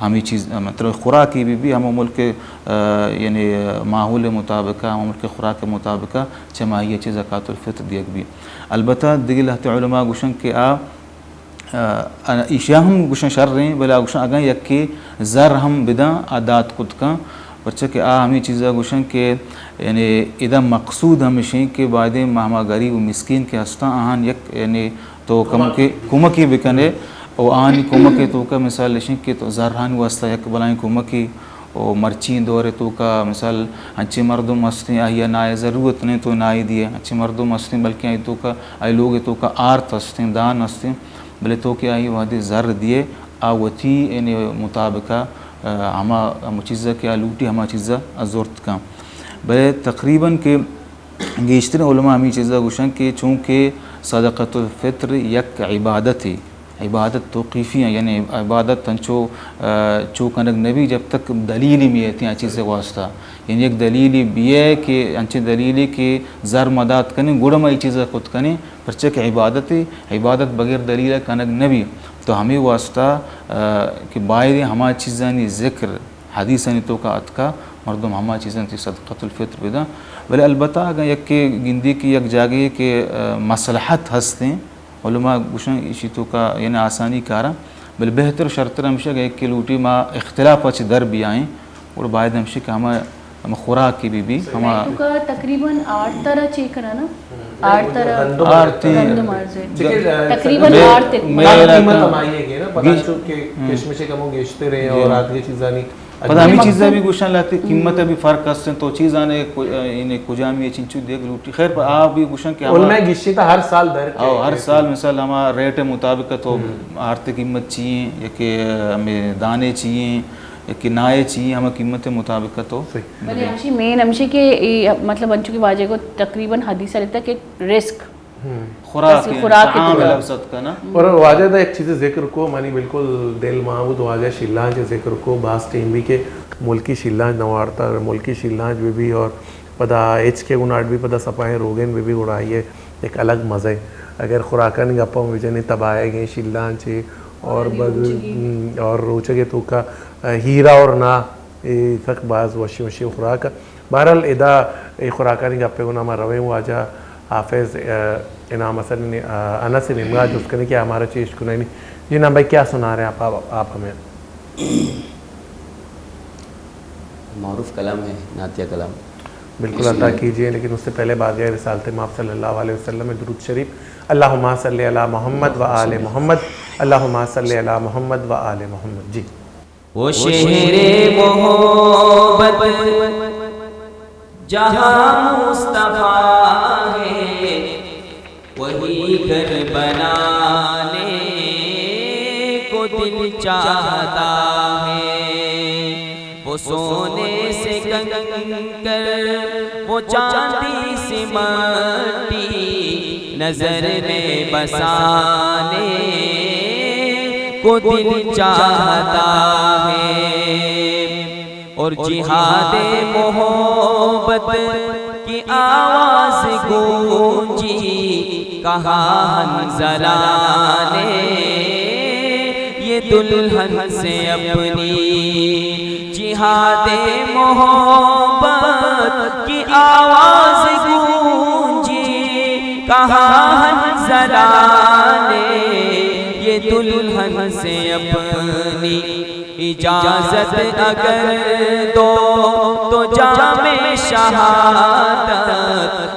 ہمیں چیز مطلب خوراکی بھی ہم ملک یعنی ماحول مطابقہ ہم ملک خوراک کے مطابقہ چماہیہ چیز زکاة الفطر دیگ بھی البتہ دیگر لہت علماء گوشن کے اشیاء ہم گوشن شر رہے ہیں بلا گوشن اگاں یک کے زر ہم بداں عادات کت کا پرچہ کہ ہمیں چیزیں گوشن کے یعنی ادا مقصود ہمیشہ کہ بعد ہما غریب و مسکین کے ہستا آہن یک یعنی تو کمکی بکنے او آہنی کمکی تو کا مثال لشن کہ تو زرہان واسطہ یک بلائیں کمکی او مرچین دورے تو کا مثال اچھے مردم ہستیں آہیا نائے ضرورت نہیں تو نائی دیے اچھے مردم ہستیں بلکہ آئی تو کا آئی لوگ تو کا آرت ہستیں دان ہستیں بلے تو کہ آئی وحدی زر دیے آوتی یعنی مطابقہ ہما چیزہ کیا لوٹی ہما چیزہ ازورت کا بلے تقریباً کہ گیشتر علماء ہمیں چیزہ گوشن کہ چونکہ صدقۃ الفطر یک عبادت ہے عبادت توقیفی ہیں یعنی عبادت چو کنک نبی جب تک دلیلی میں آتی ہیں چیزیں واسطہ یعنی ایک دلیلی بھی ہے کہ انچے دلیلی کہ زر مداد کریں گڑم ای چیزیں خود کریں پرچہ کہ عبادت ہے عبادت بغیر دلیل کنک نبی تو ہمیں واسطہ کہ باید ہما چیزانی ذکر حدیثانی تو کا اتکا مردم ہما چیزیں تھی صدقۃ الفطر بدا ولی البتہ اگر یک کہ گندی کی یک جاگے کہ مصلحت ہستیں علماء گوشن اسی تو کا یعنی آسانی کارا بل بہتر شرط ہمشہ کہ ایک کلوٹی ما اختلاف اچھ در بھی آئیں اور باید ہمشہ کہ ہم خوراک کی بھی ہم تقریباً 8 طرح چیک کرا نا 8 طرح آرتی تقریباً 8 تک قیمت ہمائی گے نا پتہ چو کہ کشمش کمو گیشتے رہے اور آدھی چیزانی پتہ ہمیں چیزیں بھی گوشن لگتی قیمت بھی فرق ہستے تو چیزانے انہیں کجامی چنچو دیکھ لوٹی خیر پر آپ بھی گوشن کہ ان میں گیشتی تھا ہر سال در کے ہر سال مثال ہمارا ریٹ مطابق تو آرتی قیمت چاہیے یا کہ ہمیں دانے چاہیے یا کہ نائے چاہیے ہمیں قیمت مطابق تو بلے ہمشی مین ہمشی کے مطلب انچو کی واجہ کو تقریباً حدیثہ لیتا کہ رزق خوراک عام لفظت کا نا اور واجہ دا ایک چیز ذکر کو مانی بالکل دل معبود واجہ شیلانج ذکر کو باس ٹیم بھی کہ ملکی شیلانج نوارتا ملکی شیلانج بھی اور پدا ایچ کے گناٹ بھی پدا سپاہیں روگن بھی گڑائی ہے ایک الگ مزے اگر خوراکن گپا وجہ تباہے گئے شیلانج اور اور روچے تو کا ہیرا اور نا فق بعض وشی وشی خوراک بہرحال ادا خوراکانی گپے گنا ہمارا رویں واجہ حافظ انعام حسن انس نمگا جو اس کا نہیں کیا ہمارا چیز کو نہیں جی نا بھائی کیا سنا رہے ہیں آپ ہمیں معروف کلام ہے نعتیہ کلام بالکل عطا کیجئے لیکن اس سے پہلے بعد یہ رسالت مآب صلی اللہ علیہ وسلم میں درود شریف اللہم صلی علی محمد و آل محمد اللہم صلی علی محمد و آل محمد جی وہ شہر محبت جہاں مصطفیٰ ہے وہی گھر بنانے کو دل چاہتا ہے وہ سونے سے کنکر وہ چاندی سے مٹی نظر میں بسانے کو دل چاہتا ہے اور جہاد محبت کی آواز گونجی کہاں حنظلہ نے یہ دلہن سے اپنی جہاد محبت کی آواز گونجی کہاں حنظلہ نے یہ دلہن سے اپنی اجازت اگر دو تو جام شہادت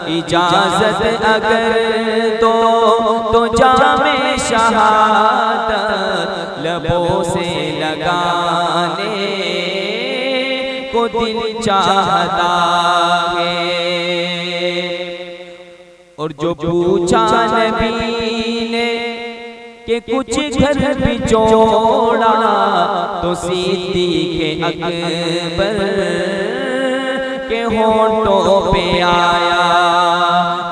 اجازت اگر دو تو جام شہادت لبوں سے لگانے کو دل چاہتا ہے اور جو پوچھا نبی نے کہ کچھ گھر بھی جوڑا تو صدیق اکبر کے ہونٹوں پہ آیا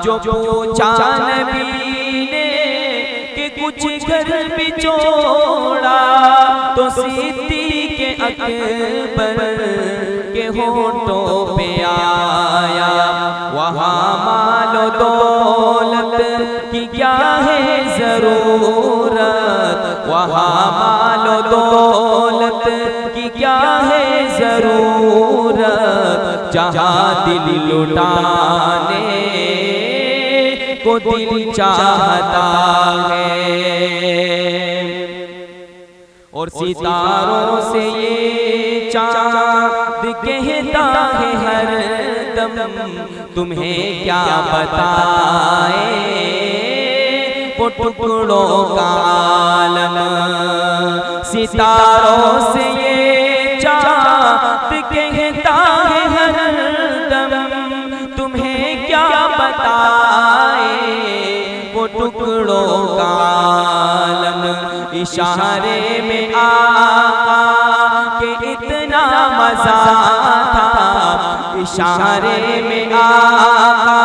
جو پوچھا نبی نے کہ کچھ گھر بھی جوڑا تو صدیق اکبر کے ہونٹوں پہ آیا وہاں مال و دولت کی کیا ہے ضرورت وہاں مال و دولت کی کیا ہے ضرورت جہاں دل لٹانے کو دل چاہتا ہے اور ستاروں سے یہ چاند کہتا ہے ہر دم تمہیں کیا بتائے وہ ٹکڑوں کا عالم ستاروں سے یہ چاند کہتا ہے ہر دم تمہیں کیا بتائے وہ ٹکڑوں کا عالم اشارے میں آقا کہ اتنا مزہ تھا اشارے میں آقا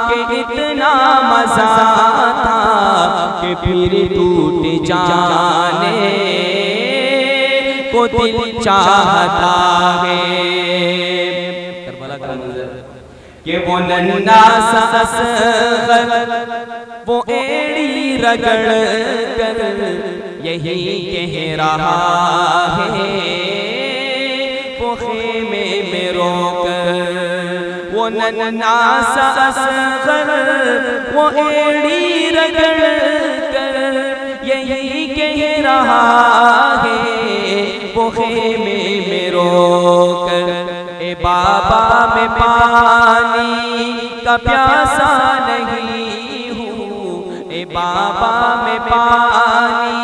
کہ اتنا مزہ تھا کہ پھر ٹوٹ جانے کو دل چاہتا ہے کربلا کا منظر کہ وہ ننھا سا اصغر وہ ایڑی رگڑ کر یہی کہہ رہا ہے وہ خیمے میں رو کر، وہ ننھا سا اصغر وہ ایڑی رگڑ کر یہی کہہ رہا ہے وہ خیمے میں رو کر، اے بابا میں پانی کا پیاسا نہیں ہوں، اے بابا میں پانی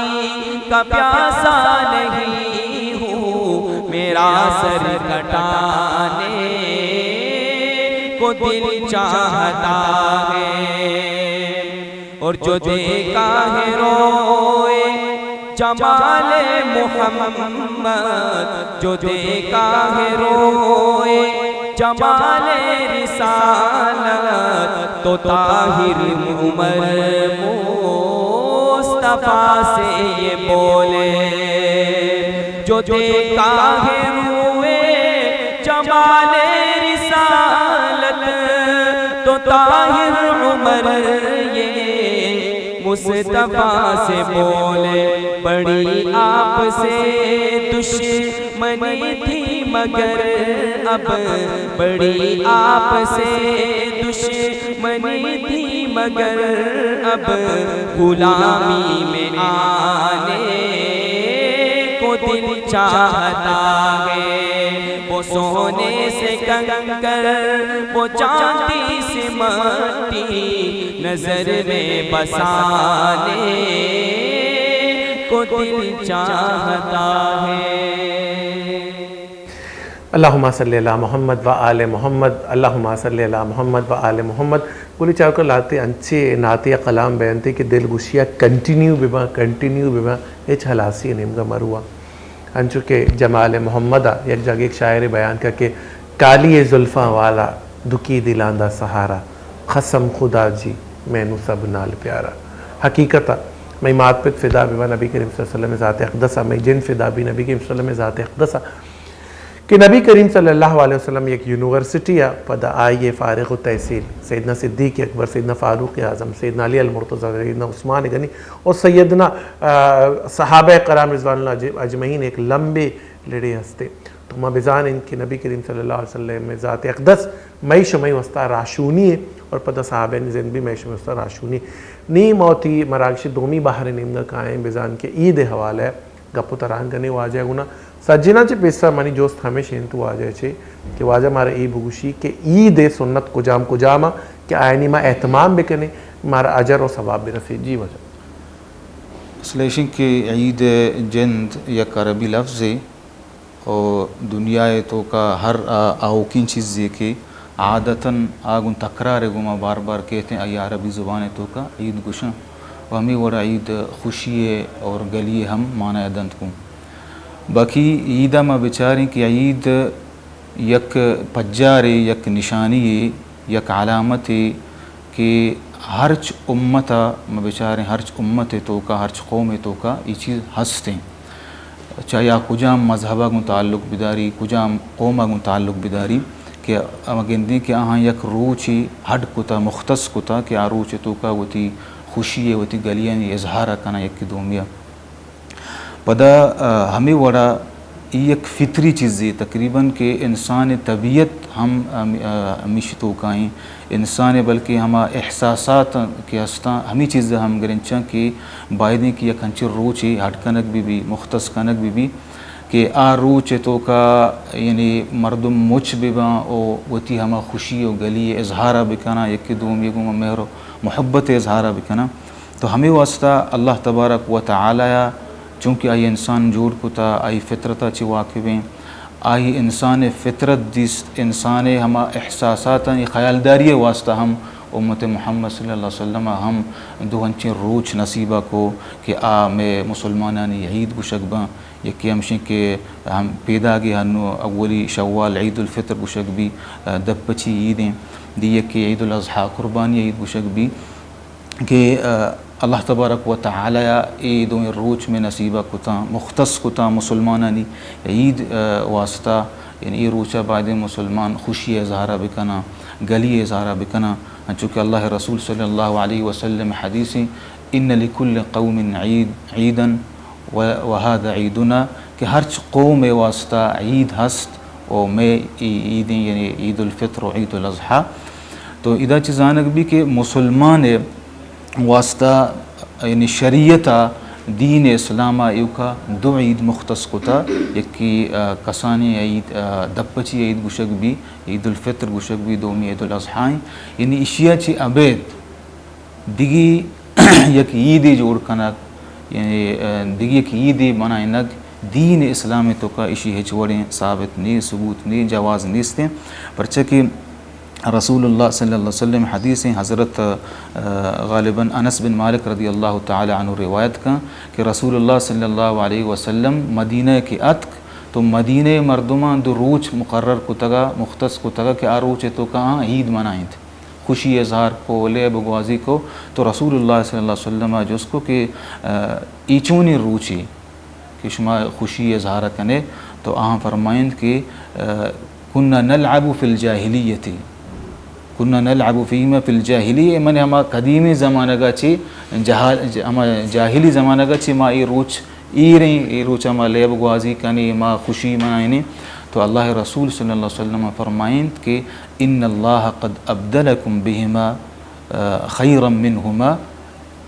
کا پیاسا نہیں ہوں، میرا سر کٹانے کو دل چاہتا ہے، اور جو دیکھا ہے روئے جمال محمد، جو دیکھا ہے روئے جمال رسالت، تو طاہر عمر مصطفیٰ سے یہ بولے، جو دیکھا ہے روئے جمال رسالت، تو طاہر عمر یہ مصطفیٰ سے بولے، بڑی آپ سے دشمنی تھی مگر اب، بڑی آپ سے دشمنی تھی مگر اب، غلامی میں آنے کو دل چاہتا ہے، وہ سونے سے کنکر وہ چاندی سے مٹی نظر میں بسانے کو دل چاہتا ہے۔ اللہم صلی علی محمد و آل محمد، اللہم صلی علی محمد و آل محمد. بولی چاہو کر لاتے انچے ناتی کلام بیانتے کہ دل گوشیہ کنٹینیو بیبا ایچ حلاسی نمگا مروا انچو کہ جمال محمدہ یک جگہ ایک شاعر بیان کر کے کالی زلفاں والا دکی دلاندہ سہارا، قسم خدا جی میں نو سب نال پیارا. حقیقتا میں مات پت فدا بیبا نبی کریم صلی اللہ علیہ وسلم ذات اقدسہ، میں جن فدا بھی نبی کریم صلی اللہ علیہ وسلم ذات اقدسہ، کہ نبی کریم صلی اللہ علیہ وسلم ایک یونیورسٹی ہے پدا آئیے فارغ التحصیل سیدنا صدیق اکبر، سیدنا فاروق اعظم، سیدنا علی المرتضیٰ، سیدنا عثمان غنی اور سیدنا صحابہ کرام رضوان اللہ اجمعین ایک لمبے لڑے ہستے. تو ما بزان ان کے نبی کریم صلی اللہ علیہ وسلم میں ذات اقدس میں شمعی وسطہ راشونی ہے، اور پدا صحابہ نزن بھی میں شمعی وسطہ راشونی نی موتی مراکش دومی باہر نیمگا کائیں بزان کے عید حوالہ ہے گپو تران کرنے واجہ گنا سجنا چے پیسہ منی جوست ہمیشہ انتو واجہ چھے کہ واجہ مارا ای بگوشی کہ عید سنت کجاما کہ آئینی ما اہتمام بکنے مارا اجر و ثواب برسی. جی وجہ اسلیشن کہ عید جند یک عربی لفظ ہے اور دنیا تو کا ہر آوکین چیز ہے کہ عادتاً آگن تکرار گما بار بار کہتے ہیں ای عربی زبان تو کا عید گشن و ہمیں ورا عید خوشی ہے اور گلی ہم مانا دند کو باقی عیدہ میں بچاریں کہ عید یک پجار یک نشانی یک علامت ہے کہ ہرچ امتا میں بچاریں ہرچ امت تو کا ہرچ قوم تو کا یہ چیز ہستے چاہے کجام مذہبہ گن تعلق بداری کجام قومہ گن تعلق بداری کہ گندی کہ آہاں یک روچی ہڈ کتا مختص کتا کہ آ روچ تو کا وتی خوشی ہے وتی گلیاں اظہارہ کنا یک دومیا پدا ہمیں وڑا ایک فطری چیز ہے تقریباً کہ انسان طبیعت ہم ہمیشہ تو کائیں انسان بلکہ ہما احساسات کے ہستاں ہمیں چیز ہم گرنچاں کہ بائدیں کی یک ہنچر روچ ہے ہٹ کنک بھی مختص کنک بھی کہ آ روچ تو کا یعنی مردم مچ بباں او وتی ہما خوشی و گلی اظہارہ بکنا یک دوم یکم مہر و محبت اظہارہ بکنا. تو ہمیں واسطہ اللہ تبارک و تعالی چونکہ آئی انسان جوڑ کتا آئی فطرتا چی واقعیں آئی انسان فطرت دیست انسان ہما احساساتا خیالداری واسطہ ہم امت محمد صلی اللہ علیہ وسلم ہم دو ہنچیں روچ نصیبہ کو کہ میں مسلمانانی عید گشک باں یکی ہمشیں کہ ہم پیدا گئے ہنو اولی شوال عید الفطر گشک بھی دب پچی عیدیں دی یکی عید الاضحیٰ قربانی عید گشک بھی کہ اللہ تبارک و تعالی عید و روچ میں نصیبہ کتا مختص کتا مسلمانانی عید واسطہ یعنی یہ روچہ بعد مسلمان خوشی اظہارہ بکنا گلی اظہارہ بکنا چونکہ اللہ رسول صلی اللہ علیہ وسلم حدیثیں ان لکل قوم عیداً وهذا عیدنا کہ ہر قوم واسطہ عید ہست اور میں عیدیں یعنی عید الفطر و عید الاضحیٰ تو ادا چیزانک بھی کہ مسلمان واسطہ یعنی شریعتا دین اسلام ایوکا دو عید مختص کتا یکی کسانی عید دپچی عید گوشک بھی عید الفطر گوشک بھی دومی عید الاضحیٰ یعنی اشیاء چی عبید دیگی یک عیدی جوڑ کنک یعنی دیگی یک عیدی منائنک دین اسلامی تو کا اشی ہچوڑیں ثابت نہیں ثبوت نہیں جواز نیستیں پرچہ کہ رسول اللہ صلی اللہ علیہ وسلم حدیثیں حضرت غالباً انس بن مالک رضی اللہ تعالی عنہ روایت کا کہ رسول اللہ صلی اللہ علیہ وسلم مدینہ کی اتک تو مدینہ مردمان دو روچ مقرر کو تگا مختص کو تگا کہ آروچ تو کہاں عید منائیں تھے خوشی اظہار کو لعب گوازی کو تو رسول اللہ صلی اللہ علیہ وسلم جس کو کہ ایچونی روچی کہ شما خوشی اظہار کنے تو آہاں فرمائند کہ کننا نلعب فی الجاہلیتی کننا نلعب فیما فی الجاہلیہ من ہما قدیمی زمانہ گا چی ہما جاہلی زمانہ گا چی ما ای روچ ای روچ ہما لیب گوازی کنی ما خوشی منائنی تو اللہ رسول صلی اللہ علیہ وسلم فرمائند کہ ان اللہ قد ابدلکم بہما خیرا منہما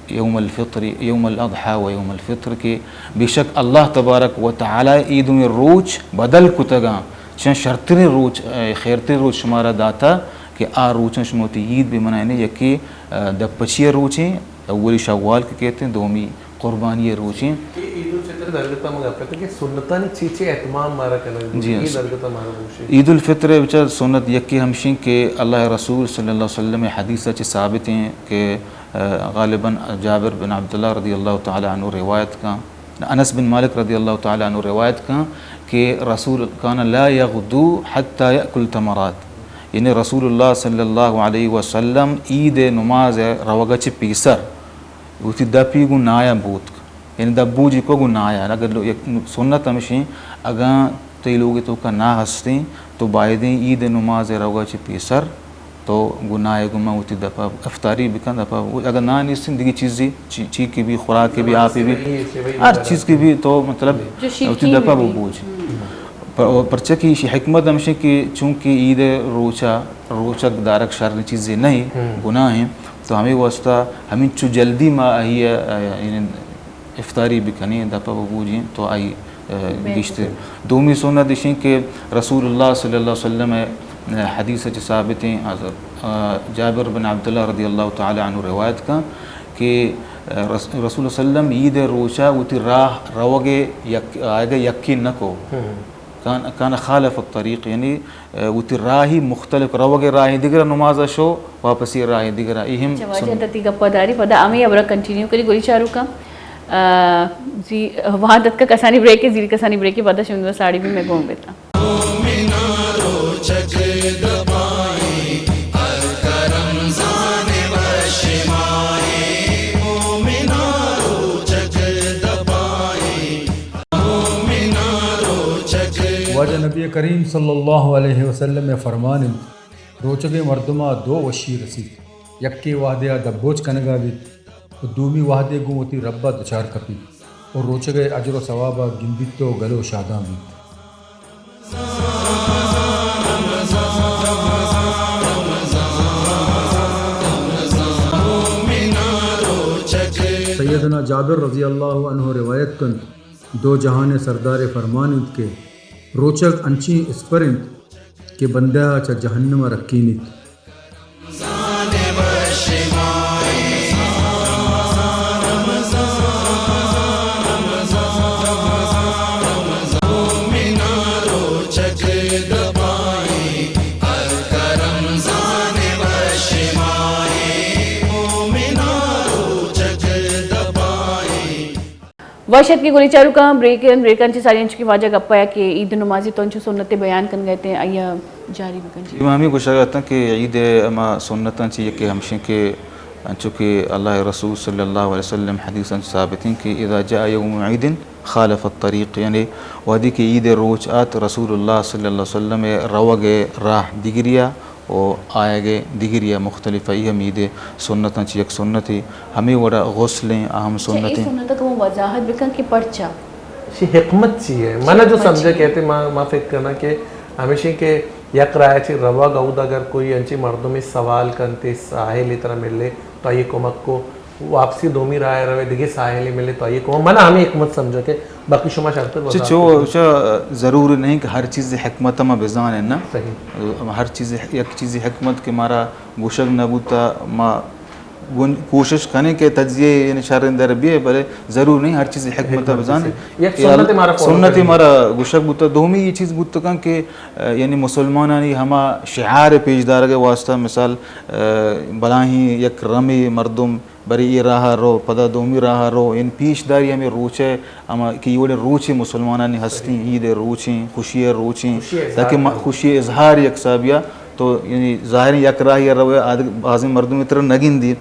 یوم الفطر یوم الاضحیٰ و یوم الفطر کے بے شک اللہ تبارک و تعالی عید میں روچ بدل کتگا چن شرطری روچ خیرتی روچ شمارا داتا کہ آ روچن شموتی عید بھی منائنے یکی دپچی روچیں اولی شوال کے کہتے ہیں دومی قربانی روچیں عید الفطر درگتا مگا کہتے ہیں کہ سنتانی چیچے اعتمام مارا کرنا جی عید درگتا مارا روشی عید الفطر بچہ سنت یکی ہمشین کہ اللہ رسول صلی اللہ علیہ وسلم حدیثہ چی ثابت ہیں کہ غالباً جابر بن عبداللہ رضی اللہ تعالی عنہ روایت کا انس بن مالک رضی اللہ تعالی عنہ روایت کا کہ رسول کان لا یغدو حتی یأکل تمرات یعنی رسول اللہ صلی اللہ علیہ وسلم عید نماز روگا چی پیسر اسی دپی گو نایا بوت یعنی دبو جی کو گو نایا اگر سنت ہمشیں اگاں تی لوگی تو کا نا ہستیں تو بائدیں عید نماز روگا چی پیسر تو گناہ گما ہوتی دفعہ افطاری بکن دفعہ اگر نہ نہیں زندگی چیزی چی کی بھی خوراک کی بھی آپ بھی ہر چیز کی بھی تو مطلب ہوتی دفعہ وہ بوجھ پرچہ کی حکمت ہمشہ کہ چونکہ عید روچک دارک شر چیزیں نہیں گناہ ہیں تو ہمیں واسطہ ہمیں چو جلدی ما آئی افطاری بکنی دفعہ وہ بوجھیں تو آئی گشتے دومی سنت دشیں کہ رسول اللہ صلی اللہ علیہ وسلم حدیث ثابت ہیں جابر بن عبداللہ رضی اللہ تعالی عنہ روایت کا کہ رسول اللہ علیہ وسلم عید روچہ وتی راہ روگے آگے یکی نکو کان خالف الطریق یعنی وتی راہی مختلف روگے راہی دیگر نماز شو واپسی راہی دیگر اہم واجہ تتی گپا داری پدا امی ابرا کنٹینیو کری گولی چارو کا جی وہاں دت کا کسانی بریک ہے زیر کسانی بریک ہے پدا شمدو ساڑی بھی میں گھوم بیتا واجہ نبی کریم صلی اللہ علیہ وسلم میں فرمان روچگے مردمہ دو وشی رسید یکی وحدیا دبوچ کنگا بیت و دومی وحدے گوتی ربا دچار کپی اور روچگے اجر و ثوابہ گنبتو گلو شاداں بیت سیدنا جابر رضی اللہ عنہ روایت کن دو جہان سردار فرمانت کے روچک انچی اسپرنت کہ بندہ چا جہنم رکینت واشد کی گولی چارو کا بریکن چی ساری انچو کی واجہ گپا ہے کہ عید نمازی تو انچو سنت بیان کن گئے تھے آیا جاری بکن چی امامی کو شاگرتا کہ عید اما سنتاں چیئے کہ ہمشن کے انچو کہ اللہ رسول صلی اللہ علیہ وسلم حدیثاں ثابتیں کہ اذا جاء یوم عید خالف الطریق یعنی وحدی کہ عید روچ آت رسول اللہ صلی اللہ علیہ وسلم روگ راہ دیگریا و آئے گے دیگر یا مختلف ای ہم عید سنتاں چی یک سنتی ہمیں وڑا غسلیں اہم سنتیں سنت کو وضاحت بکن کہ پرچا چی حکمت چی ہے مانا جو سمجھے کہتے ما فکر کرنا کہ ہمیشہ کہ یک رائے چی روا گود اگر کوئی انچی مردمی سوال کرتے ساحلی طرح ملے تو آئیے کمک کو واپسی دومی رائے روے دیگے ساحلی ملے تو آئیے کمک مانا ہمیں حکمت سمجھو کہ باقی شما شرط وضاحت چو ضروری نہیں کہ ہر چیز حکمت ما بزان ہے نا صحیح ہر چیز یک چیز حکمت کہ مارا گوشک نبوتا ما کوشش کریں کہ تجزیے یعنی شر اندر بھی ہے بلے ضرور نہیں ہر چیز حکمت بزان سنت مارا گوشک بوتا دومی یہ چیز بوتا کہ یعنی مسلمانانی ہما شعار پیشدار کے واسطہ مثال بلاہی یک رمی مردم بری یہ راہ رو پدا دومی راہ رو ان پیشداری ہمیں روچے اما کہ یہ روچے مسلمانانی ہستی عید روچیں خوشی روچیں تاکہ خوشی اظہار یک سابیہ تو یعنی ظاہر یک راہ یہ روے بعض مردم طرح نگین دی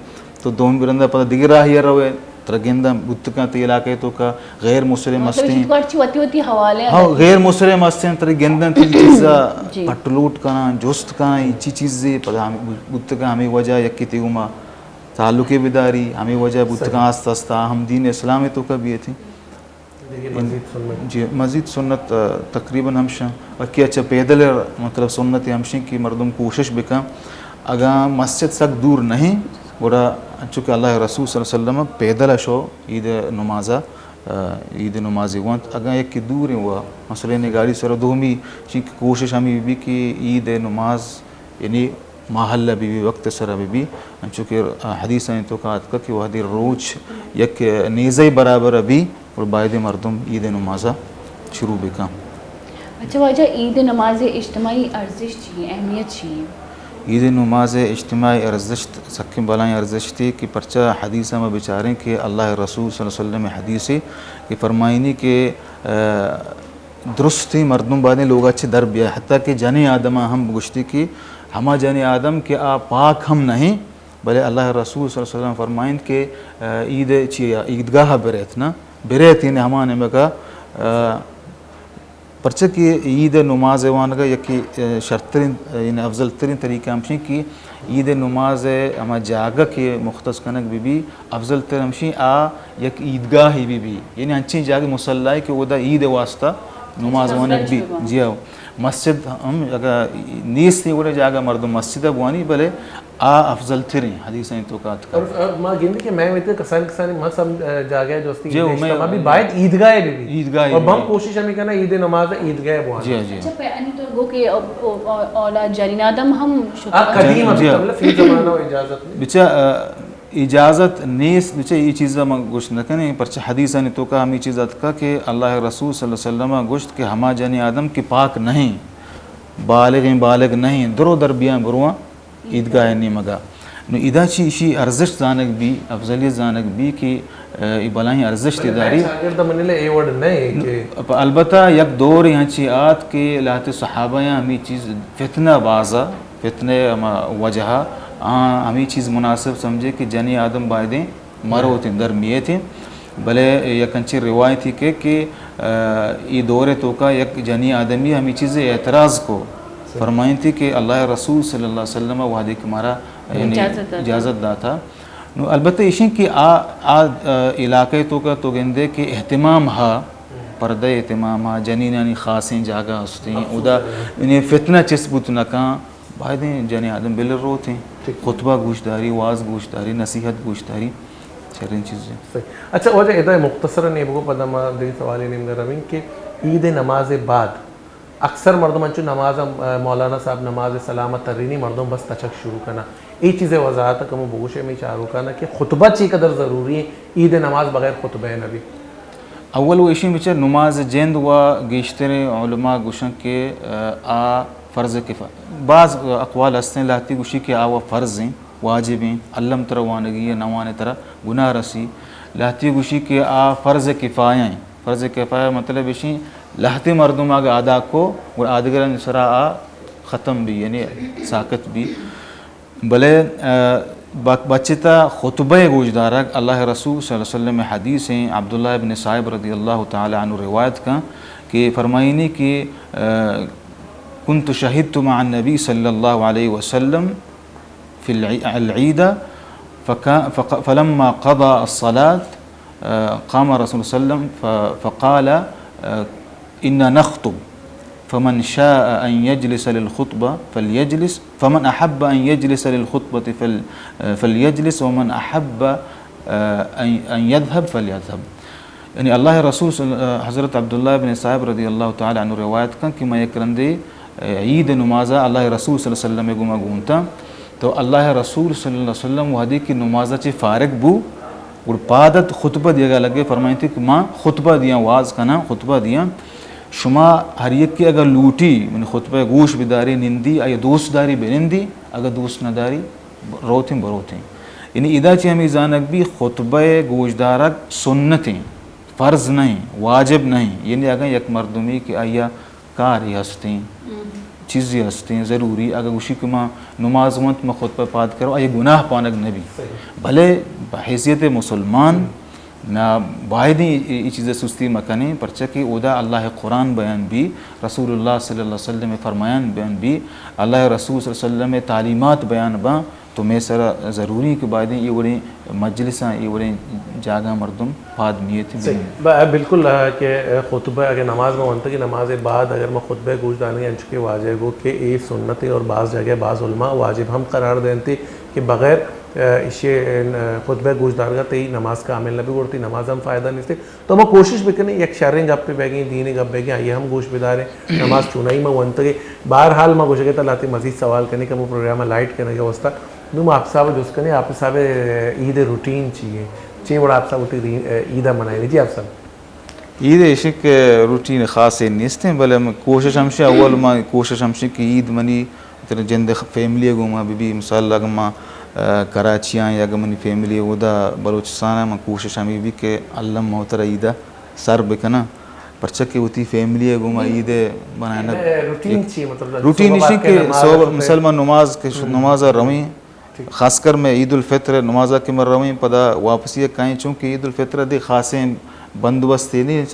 تو دوم برندہ پتہ دیگر راہ یہ روے ترگندہ بتکا تے علاقے تو کا غیر مسلم ہستیں ہاں غیر مسلم ہستیں ترگندہ تی چیزا پٹلوٹ کنا جست کنا یہ چیزیں پتہ بتکا ہمیں وجہ یکی تیوما تعلق بداری ہمیں وجہ بتکا آستا آستا ہم دین اسلامی تو کا بھی تھی جی مزید سنت تقریباً ہمشہ وکی اچھا پیدل مطلب سنت ہمشہ کی مردم کوشش بکا اگر مسجد سک دور نہیں گوڑا چونکہ اللہ رسول صلی اللہ علیہ وسلم پیدل شو عید نمازی وانت اگر ایک کی دور ہوا مسئلہ نے گاڑی سر دومی چونکہ کوشش ہمیں بھی کہ عید نماز یعنی محلہ بھی وقت سر بھی چونکہ حدیث ہیں تو کہا کہ وہ حدیث روچ یک نیزے برابر ابھی اور باید مردم عید نمازہ شروع بکا اچھا واجہ عید نماز اجتماعی ارزش چاہیے اہمیت چاہیے عید نماز اجتماعی ارزش سکم بلائیں ارزش تھی کہ پرچہ حدیثہ میں بچاریں کہ اللہ رسول صلی اللہ علیہ وسلم حدیث کہ فرمائنی کہ درست تھی مردم بعد لوگ اچھے در بیا حتیٰ کہ جن آدمہ ہم گشتی کی ہما جن آدم کہ پاک ہم نہیں بلے اللہ رسول صلی اللہ علیہ وسلم فرمائن کہ عید عیدگاہ برت نا برت یعنی ہمانے میں کا پرچہ کی عید نماز وانگا یکی شرط ترین یعنی افضل ترین طریقہ ہمشی کی عید نماز ہما جاگہ کے مختص کنک بھی افضل ترین ہمشی یک عیدگاہ ہی بھی یعنی انچی جاگہ مسلح کہ وہ دا عید واسطہ نماز وانک بھی جی ہو مسجد ہم اگر نیس نہیں وہ جاگہ مردم مسجد بوانی بلے افضل ترین حدیث ہیں تو کہا اور ماں گندی کہ میں ویتے کسانی ماں سم جاگہ جو استی اجتماع بھی باید عیدگاہ بھی اور ہم کوشش ہمیں کہنا عید نماز عیدگاہ بوانا جی جی اچھا پہنی تو گو کہ اولاد جارین آدم ہم قدیم مطلب فی زمانہ و اجازت بچہ اجازت نیس بچہ یہ چیزہ میں گوشت نہ کریں پرچہ حدیثہ نے تو کہا ہمیں چیزت کا کہ اللہ رسول صلی اللہ علیہ وسلم گوشت کہ ہما جن آدم کی پاک نہیں بالغ نہیں درو دربیاں برواں عیدگاہ نہیں مگا نو ادا چی ارزش زانک بھی افضلیت زانک بھی کہ بلائیں ارزش تداری البتہ یک دور یہاں چی آت کہ لات صحابہ ہمیں چیز فتنہ بازا فتنہ وجہ ہمیں چیز مناسب سمجھے کہ جنی آدم بائدیں مرو تھیں درمیے تھیں بلے یک انچی روایت تھی کہ یہ دور تو کا یک جنی آدمی ہمیں چیز اعتراض کو فرمائیں تھی کہ اللہ رسول صلی اللہ علیہ وسلم وحدی کے مارا اجازت دا تھا البتہ اسی کہ علاقے تو کا تو گندے کہ اہتمام ہا پردہ اہتمام ہا جنینانی خاصیں جاگہ ہستیں ادا انہیں فتنہ چسبت نکاں بائدیں جن آدم بل رو تھیں خطبہ گوشداری واز گوشداری نصیحت گوشداری چرین چیزیں اچھا وجہ ادھا مختصراً ایبگو پدما دیکھ سوالی نیم در روین کہ عید نماز بعد اکثر مردم انچو نماز مولانا صاحب نماز سلامت ترینی مردم بس تچک شروع کرنا ای چیزیں وضاحت کمو بگوشے میں چارو کرنا کہ خطبہ چی قدر ضروری ہے عید نماز بغیر خطبہ نبی اول وہ اشی بچر نماز جند و گیشتر علماء گوشن کے فرض کفایہ بعض اقوال ہستیں لاتی گوشی کہ آوا فرض ہیں واجب ہیں علم ترہ وانگی یا نوان ترہ گناہ رسی لاتی گوشی کہ فرض کفایہ ہیں فرض کفایہ مطلب اشی لہتی مردم آگا ادا کو اور آدگران سرا ختم بھی یعنی ساکت بھی بلے بچتا خطبہ گوشدارہ اللہ رسول صلی اللہ علیہ وسلم حدیث ہیں عبداللہ ابن صاحب رضی اللہ تعالی عنہ روایت کا کہ فرمائنی کہ كنت شهدت مع النبي صلى الله عليه وسلم في العيد فلما قضى الصلاة قام رسول الله صلى الله عليه وسلم فقال إنا نخطب فمن شاء أن يجلس للخطبة فليجلس فمن أحب أن يجلس للخطبة فليجلس ومن أحب أن يذهب فليذهب. یعنی اللہ رسول حضرت عبداللہ بن صاحب رضی اللہ تعالی عنہ روایت کن کہ میں کرندے عید نمازہ اللہ رسول صلی اللہ علیہ وسلم گما گونتا تو اللہ رسول صلی اللہ علیہ وسلم وحدی کی نمازہ چی فارغ بو اور پادت خطبہ دیا گا لگے فرمائیں تھی کہ ماں خطبہ دیا واز کنا خطبہ دیا شما ہر یک کی اگر لوٹی من خطبہ گوش بداری نندی آیا دوست داری بنندی اگر دوست نداری روتیں بروتیں. یعنی ادا چی ہمیں زانک بھی خطبہ گوش دارک سنتیں فرض نہیں واجب نہیں. یعنی اگر یک مردمی کہ آیا کاری ہستیں چیزیں ہستیں ضروری اگر اسی کہ ماں نماز وانت میں خطبہ پاد کرو آیا گناہ پانک نبی بھلے بحیثیت مسلمان نہ واحد یہ چیزیں سستی مکنیں پرچہ کہ ادا اللہ قرآن بیان بھی رسول اللہ صلی اللہ علیہ وسلم فرمایان بیان بھی اللہ رسول صلی اللہ علیہ وسلم تعلیمات بیان با تو میں سر ضروری کہ بعد یہ بڑے مجلساں یہ بڑے جاگہ مردم فادمیت بھی بالکل کہ خطبہ اگر نماز میں ونتا کہ نماز بعد اگر میں خطبہ گوش دانے انچ کے واجب ہو کہ یہ سنت اور بعض جگہ بعض علماء واجب ہم قرار دینتے کہ بغیر اسے خطبہ گوش دار کا تی نماز کا عمل نبی کرتی نماز ہم فائدہ نہیں تھے تو ہم کوشش بھی کریں یک شریں گپ پہ بہ گئیں دینی گپ بہ گئیں آئیے ہم گوش بداریں نماز چونائی میں ونتا کہ بہرحال میں گوش کہتا لاتی مزید سوال کرنے کا وہ پروگرام لائٹ کرنے کا واسطہ نم آپ صاحب جس کرنے آپ صاحب عید روٹین چاہیے بڑا آپ صاحب عیدہ منائیں جی آپ صاحب عید عشق روٹین خاص نیستیں بلے کوشش ہمشہ اول ما کوشش ہمشہ کہ عید منی جند فیملی گوما بی مثال اگر ما کراچیاں یا اگر منی فیملی ادا بلوچستان میں کوشش ہمیں بھی کہ علم محتر عیدہ سر بکنا پرچہ کہ ہوتی فیملی گوما عید بنانا روٹین اسی کہ مسلمان نماز رویں خاص کر میں عید الفطر نمازہ کے مر رویں پدا واپسی کہیں چونکہ عید الفطر دے خاصیں بندوبست نہیں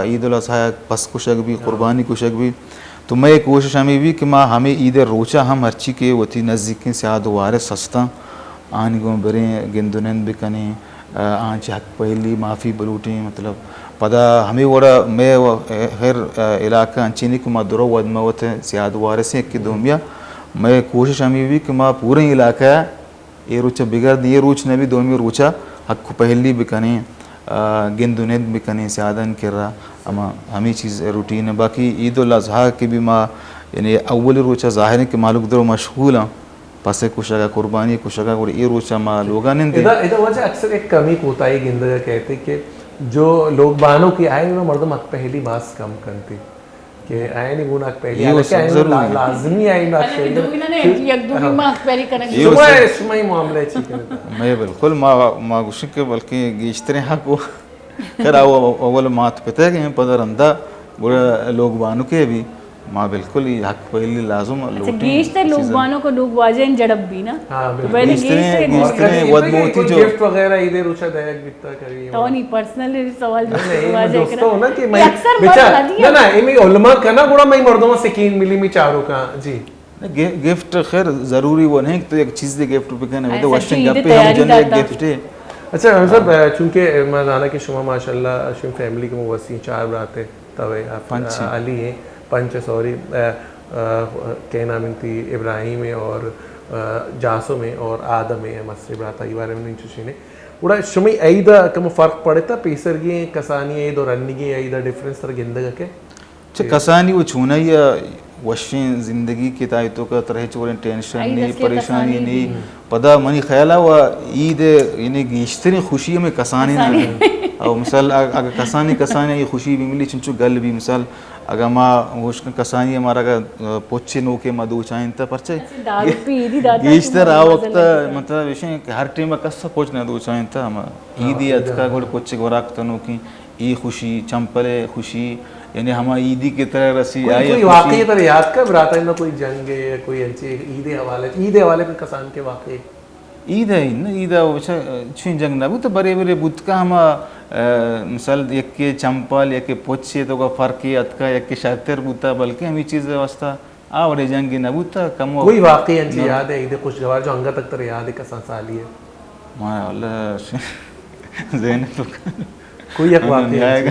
عید الاضحیٰ پس کشک بھی قربانی کشک بھی تو میں کوشش ہمیں بھی کہ ماں ہمیں عید روچہ ہم ہرچی کے ہوتی نزدیکیں سیاد وارے سستا آن گوں بریں گندنند بکنیں آنچ حق پہلی معافی بلوٹیں مطلب پدا ہمیں وڑا میں ہر علاقہ انچینی کو ماں درو ودموت سیاد وارے سے ایک کی دومیا میں کوشش ہمیں بھی کہ ماں پورے علاقہ یہ روچہ بگڑ دی یہ روچ نبی دومی روچہ حق پہلی بکنیں گندنید بکنیں سیادن کر رہا اما ہمیں چیز روٹین ہے. باقی عید الاضحیٰ کی بھی ماں یعنی اول روچہ ظاہر ہے کہ معلوم درو مشغول ہیں پسے کشگا قربانی کشگا اور یہ روچہ ماں لوگا نہیں دیں ادھا وجہ اکثر ایک کمی کوتاہی گندگا کہتے کہ جو لوگ بانوں کی آئے انہوں مردم اک پہلی باس کم کرتی کہ آئے نہیں گونا اک پہلی حالکہ آئے لازمی آئے نا اک پہلی شمائی معاملہ چی کرتا میں بالکل ماں گوشن کے بلکہ گیشتریں حق وہ خیر اول مات پتہ ہے کہ ہم پدر اندہ بڑا لوگ بانوں کے بھی ماں بالکل یہ حق پہلی لازم لوٹیں گیشتر لوگ بانوں کو لوگ واجہیں جڑب بھی نا گیشتریں ودموتی جو گفٹ وغیرہ عید روچہ دیکھ بیتا کری تو نہیں پرسنل سوال دوستہ ہونا کہ میں نا نا ایمی علماء کا نا بڑا میں مردوں سکین ملی میں چاروں کا جی گفٹ خیر ضروری وہ نہیں تو ایک چیز دے گفٹ پہ کہنے میں تو وشن گپ پہ ہم جن ایک گفٹ ہے. اچھا صاحب چونکہ میں جانا کہ شما ماشاءاللہ شما فیملی کے موسیع 4 براتے توے علی ہیں پنچ سوری کہ نام انتی ابراہیم اور جاسو میں اور آدم ہے مصری براتا یہ بارے میں نہیں چوشینے بڑا شما ایدہ کم فرق پڑے تھا پیسر گئے کسانی اید اور رنگی ایدہ ڈیفرنس تر گندگا کے کسانی وہ چھونا ہی وشین زندگی کی تایتوں کا طرح چوریں ٹینشن نہیں پریشانی نہیں پدا منی خیالہ وہ عید یعنی گیشترین خوشی میں کسانی نہ اور مثال اگر کسانی یہ خوشی بھی ملی چنچو گل بھی مثال اگر ماں ہوشکن کسانی ہمارا اگر پوچھے نو کے مدو چاہیں تا پرچے گیشتر آ وقت مطلب ویشیں کہ ہر ٹیم کسا پوچھنا دو چاہیں تا ہم عیدی ادکا گوڑ پوچھے گوراکتا نو کی ای خوشی چمپلے خوشی یعنی ہمیں عیدی کی طرح رسی آئی کوئی واقعی طرح یاد کر براتا ہے نا کوئی جنگ ہے کوئی انچے عید حوالے پہ کسان کے واقعی عید ہے نا عید چھین جنگ نہ تو بڑے بڑے بت کا ہم مثال یک کے چمپل یک کے پوچھے تو کا فرق اتکا یک کے شاتر بوتا بلکہ ہمیں چیز واسطہ آوڑے جنگی نہ بوتا کم کوئی واقعی انجی یاد ہے عید خوشگوار جو انگا تک تر یاد ہے کسان سالی ہے ماں اللہ ذہن تو کوئی ایک واقعی آئے گا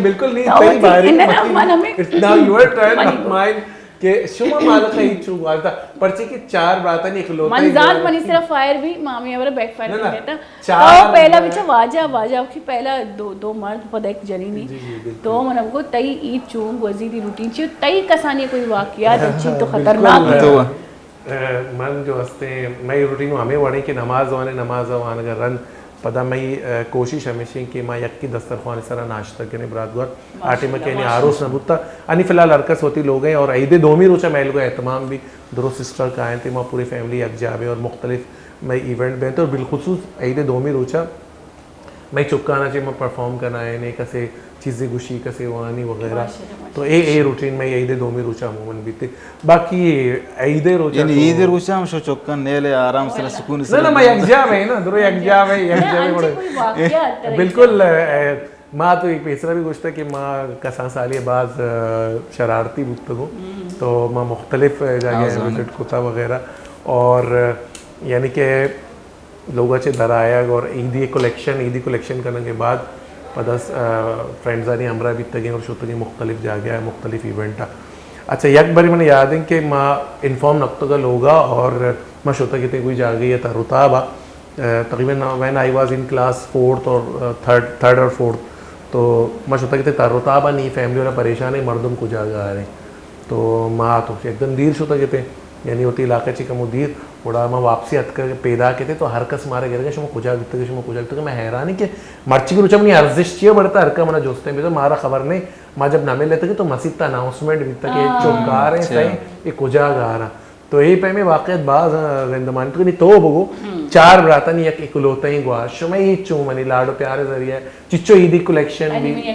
بالکل نہیں تیری باری now your turn not mine کہ شما مالک ہے چو وارتا پرچے کی 4 براتا نہیں اکلوتا منزال منی صرف فائر بھی مامی ہمارا بیک فائر نہیں کہتا تو پہلا بچہ واجہ کی پہلا دو مرد پد ایک جنی نہیں تو منم کو تئی عید چون وزیدی روٹین چیو تئی کسانی کوئی واقعات اچھی تو خطرناک تو من جو ہستے میں روٹین ہمیں وڑیں کہ نماز وانے کا رن پدا میں کوشش ہمیشہ کہ میں یک کی دسترخوان سرا ناشتہ کرنے برات گوار آٹے میں کہنے آروس نہ بوتا انی فی الحال ہرکس ہوتی لوگ ہیں اور عید دومی روچہ میں لوگا اہتمام بھی درست سسٹر کا آئیں تھے میں پوری فیملی یک جابے اور مختلف میں ایونٹ بہتے اور بالخصوص عید دومی روچہ میں چپکانا چاہیے میں پرفارم کرنا ہے نہیں کسے چیزیں گوشی کسے وانی وغیرہ تو اے روٹین میں عید دومی روچہ عموماً بیتے باقی عید روچہ یعنی عید روچہ ہم شو چکن نیلے آرام سے سکون سے نا میں یک جا میں نا درو یک جا میں بالکل ماں تو ایک پیسرا بھی گوشتا کہ ماں کسان سالی بعض شرارتی بکتا ہوں تو ماں مختلف جگہ وزٹ کتا وغیرہ اور یعنی کہ لوگ اچھے در آیا اور عیدی کلیکشن کرنے کے بعد پدس فرینڈزانی ہمراہ بھی تگیں اور شوتگیں مختلف جاگہ ہے مختلف ایونٹ اچھا یک باری میں یاد ہے کہ ماں انفارم نقطہ کا لوگا اور ماں شوتا کہتے کوئی جاگئی ہے رتابہ تقریباً when I was in class 4th اور 3rd اور 4th تو ماں شوتا کہتے رتابہ نہیں فیملی والا پریشان ہے مردم کو جاگا آ رہے ہیں تو ماں تو ایک دم دیر شوتا کہتے یعنی ہوتی علاقہ چی کم دیر وڑا ماں واپسی ہت کر پیدا کہتے تو ہر کس مارے گرے گا شما کجا گتا شما کجا گتا میں حیرانی کہ مرچی کی روچہ منی ارزش چیئے بڑھتا ہر کا منا جوستے ہیں تو مارا خبر نہیں ماں جب نامے لیتا کہ تو مسیح تا اناؤنسمنٹ بیتا کہ چوک گا رہے ہیں صحیح یہ کجا گا رہا تو یہی پہ میں واقعیت بعض زندمانی تو نہیں تو بگو 4 براتا نہیں یک اکلوتا ہی گوا شما عید چون منی لاڈو پیارے ذریعہ چچو عیدی کلیکشن بھی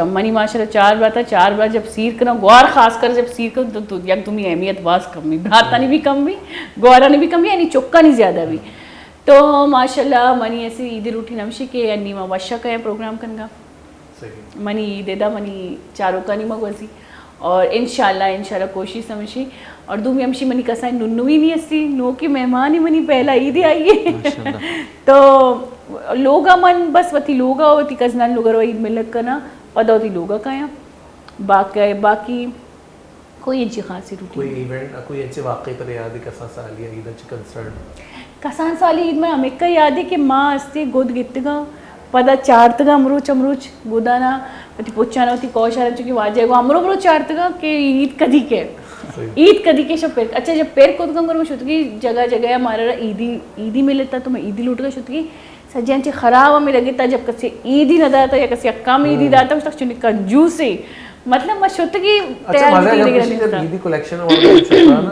منی ماشاءاللہ 4 براتا 4 بار جب سیر کرنا گوار خاص کر جب سیر کرنا تو یک تمہیں اہمیت باز کم بھی براتا نہیں بھی کم بھی گوارا نہیں بھی کم بھی یعنی چکا نہیں زیادہ بھی تو ماشاءاللہ منی ایسی عیدی روٹی نمشی کہ یعنی ما وشہ کا پروگرام کنگا منی عید دا منی چاروں کا نہیں مگوزی اور انشاءاللہ کوشش سمجھی اور دومی ہمشی منی کسائیں ننوی نہیں ہستی نو کی مہمان ہی منی پہلا عید آئی ہے تو لوگا من بس وتی لوگا ہوتی کزنان لوگا رو عید ملک کرنا پدا ہوتی لوگا کھایا باقی کوئی انچی خاصی روٹی کوئی ایونٹ کوئی انچی واقعی پر یاد ہے کسان سالی عید انچی کنسرن کسان سالی عید میں ہمیں کا یاد ہے کہ ماں ہستے گود گتگا پدا چارتگا امروچ گودانا ہوتی پوچھانا ہوتی کوشارا چونکہ واجہ گو امرو چارتگا کہ عید کدی کے شب پیر اچھا جب پیر کود گم کروں شدگی جگہ ہمارا عیدی میں لیتا تو میں عیدی لوٹ گا شدگی سجیان چی خراب ہمیں لگی تا جب کسی عیدی نہ داتا یا کسی اکام عیدی داتا اس تک چونی کنجوسی مطلب میں شدگی تیار بھی جب عیدی کلیکشن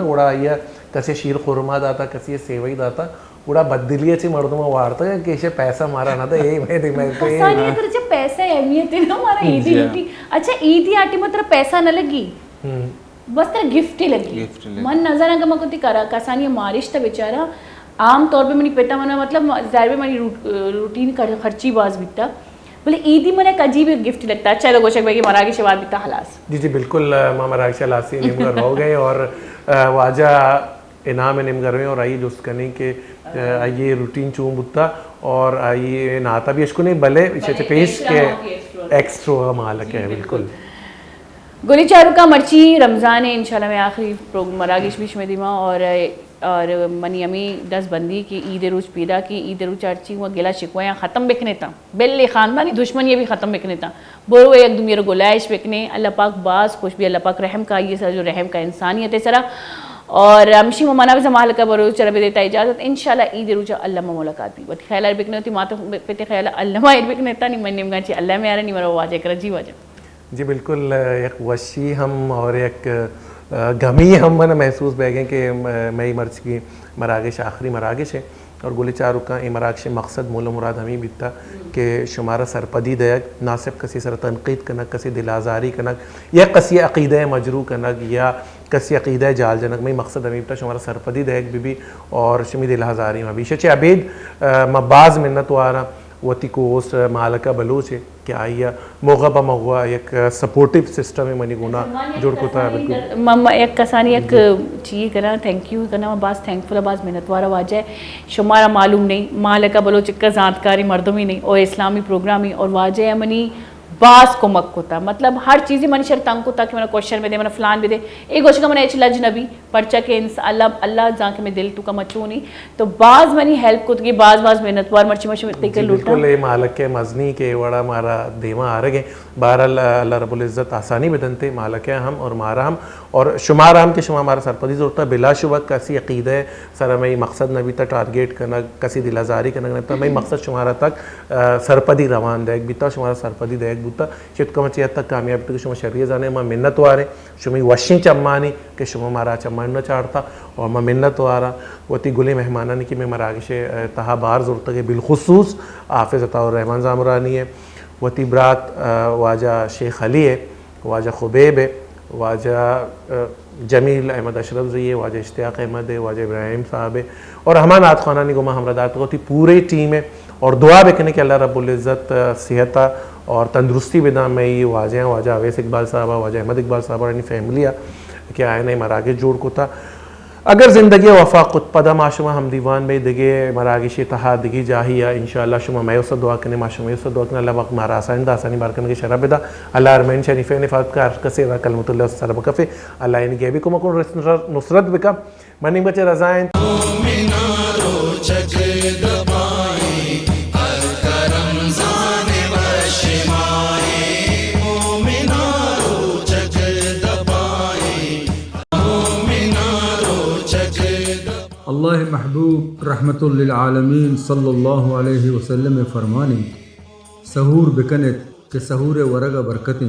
وڑا آیا کسی شیر خورما داتا کسی سیوئی داتا وڑا بدلیے چی مردمہ وارتا ہے کہ اسے پیسہ مارا نہ تھا یہی میں دیکھ میں کسانی ہے تو جب پیسہ اہمیت ہے نا ہمارا عیدی لوٹی اچھا عیدی آٹی میں ترہ پیسہ نہ لگی بس ترہ گفٹ ہی لگی من نظر آگا میں کتی کرا کسانی مارش تا بیچارا عام طور پہ منی پیتا منا مطلب ظاہر پہ منی روٹین خرچی باز بیتا بلے عیدی من ایک عجیب گفٹ لگتا ہے چلو گوشک بھائی مراگی شواد بیتا حلاس جی بالکل ماں مراگی شلاسی نمگر ہو گئے اور واجہ انعام نمگر ہوئے اور آئیے جس کرنے کے آئیے روٹین چون بتا اور آئیے ناتا بھی اشکو نہیں بلے اسے پیش کے ایکسٹرو مالک ہے بالکل گولی چارو کا مرچی رمضان ہے انشاءاللہ میں آخری مراگش بیش میں دیما اور منی امی 10 بندی کی عید روز پیدا کی عید روز چارچی ہوا گلا شکویاں ختم بکنے تا بلے خاندانی دشمن یہ بھی ختم بکنے تا برو ایک دم یہ گلائش بکنے اللہ پاک باز خوش بھی اللہ پاک رحم کا یہ سر جو رحم کا انسانیت ہے سرا اور ہمشی ممانا بھی زمال کا برو چرا بھی دیتا اجازت انشاءاللہ عید روز اللہ میں ملاقات بھی وقت خیال بکنے ہوتی ماں تو پیتے خیال اللہ میں بکنے تا نہیں من نمگا چی اللہ میں آ رہا نہیں مرا واجہ کرا جی واجہ جی بالکل ایک وشی ہم اور ایک غمی ہم محسوس بہ گئے کہ مئی مرچ کی مراگش آخری مراگش ہے اور گلی چاروکا امراکش مقصد مول مراد ہمیں بیتا کہ شمارا سرپدی دیک ناصب کسی سر تنقید کنک کسی دل آزاری کنک یا کسی عقیدہ مجروح کنک یا کسی عقیدہ جال جنک میں مقصد ہمیں بیتا شمارا سرپدی دیک بھی اور شمی دل آزاری میں بیشہ چے عبید مباز منت وارا وتی کوس مالکہ بلوچ ہے کہ آئیا موغا با مغوا ایک سپورٹیو سسٹم ہے منی گونا جوڑ کو تا بالکل ماما ایک کسانی ایک چیز کرنا تھینک یو کرنا باز تھینکفل باز محنت وارا واجہ شمارا معلوم نہیں مالکہ بلوچ کا ذاتکاری مردمی نہیں اور اسلامی پروگرامی اور واجہ منی باس کو مک ہوتا مطلب ہر چیزی منی شر تنگ ہوتا کہ میں کوشچن میں دے میں فلان بھی دے ایک گوشت کا میں اچھ لجنبی پرچہ کے اللہ جان کے میں دل تو کا مچونی تو بعض منی ہیلپ کو تکی بعض محنت وار مرچی تیکر لوٹا بالکل مالک کے مزنی کے وڑا مارا دیما آرگیں بہرحال اللہ رب العزت آسانی بدنتے مالک ہم اور مارا ہم اور شمارا ہم کہ شما ہمارا سرپدی ضرورت ہے بلا شبہ کسی عقیدہ سر میں مقصد نبی تا ٹارگیٹ کرنا کسی دل آزاری کرنا نبی تا میں مقصد شمارا تک سرپدی روان دیکھ بیتا شمارا سرپدی دیکھ بوتا شاید کم چیت تک کامیابی تک شما شریع زانے ما منت وارے شما وشیں چمانی کہ شما مارا چمان نہ چاڑتا اور ما منت وارا وتی گلے مہمانانی کی میں مراکش تہا بار ضرورت ہے بالخصوص حافظ عطا الرحمن زامرانی ہے وتی برات واجہ شیخ علی ہے واجہ خبیب ہے واجہ جمیل احمد اشرف زی ہے واجہ اشتیاق احمد ہے واجہ ابراہیم صاحب ہے اور ہمان آت خانانی کو ہم ردات ہوتی پوری ٹیم ہے اور دعا بکنے کہ اللہ رب العزت صحت اور تندرستی بدا میں یہ واجہ اویس اقبال صاحبہ واجہ احمد اقبال صاحبہ یعنی فیملی کہ آئے نہیں مراکش جوڑ کو تھا اگر زندگی وفا خود پدا معاشمہ ہم دیوان میں دگے مراکش اتحاد دگی جاہی ہے انشاءاللہ شما میں اسے دعا کرنے معاشمہ اسے دعا کرنے اللہ وقت مارا آسانی دا آسانی بارکنے کے شرح بدا اللہ ارمین شریفین نفاظ کا کسی را کلمت اللہ صلی اللہ کفے اللہ انہی گیبی کو مکن نصرت بکا منی بچے رضائیں اللہ محبوب رحمت للعالمین صلی اللہ علیہ وسلم فرمانی سحور بکنت کہ سحور ورگا برکتیں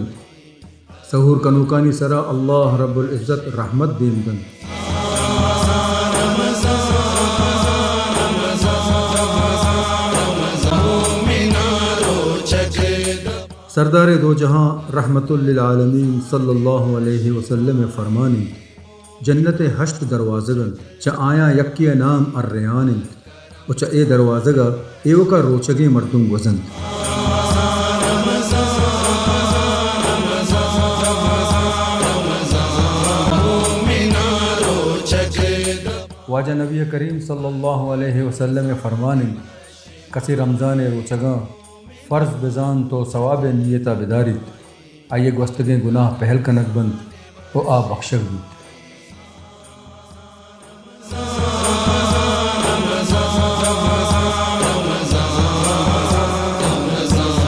سحور کنوکانی سرا اللہ رب العزت رحمت دین دن سردار دو جہاں رحمت للعالمین صلی اللہ علیہ وسلم فرمانی جنت ہشت دروازگن چا آیا یکی نام الریان و چا اے دروازگا ایو کا روچگی مردم وزن واجہ نبی کریم صلی اللہ علیہ وسلم فرمانی کسی رمضان روچگاں فرض بزان تو ثواب نیتا بداریت آئیے گوستگیں گناہ پہل کنک بند و آ بخشک بود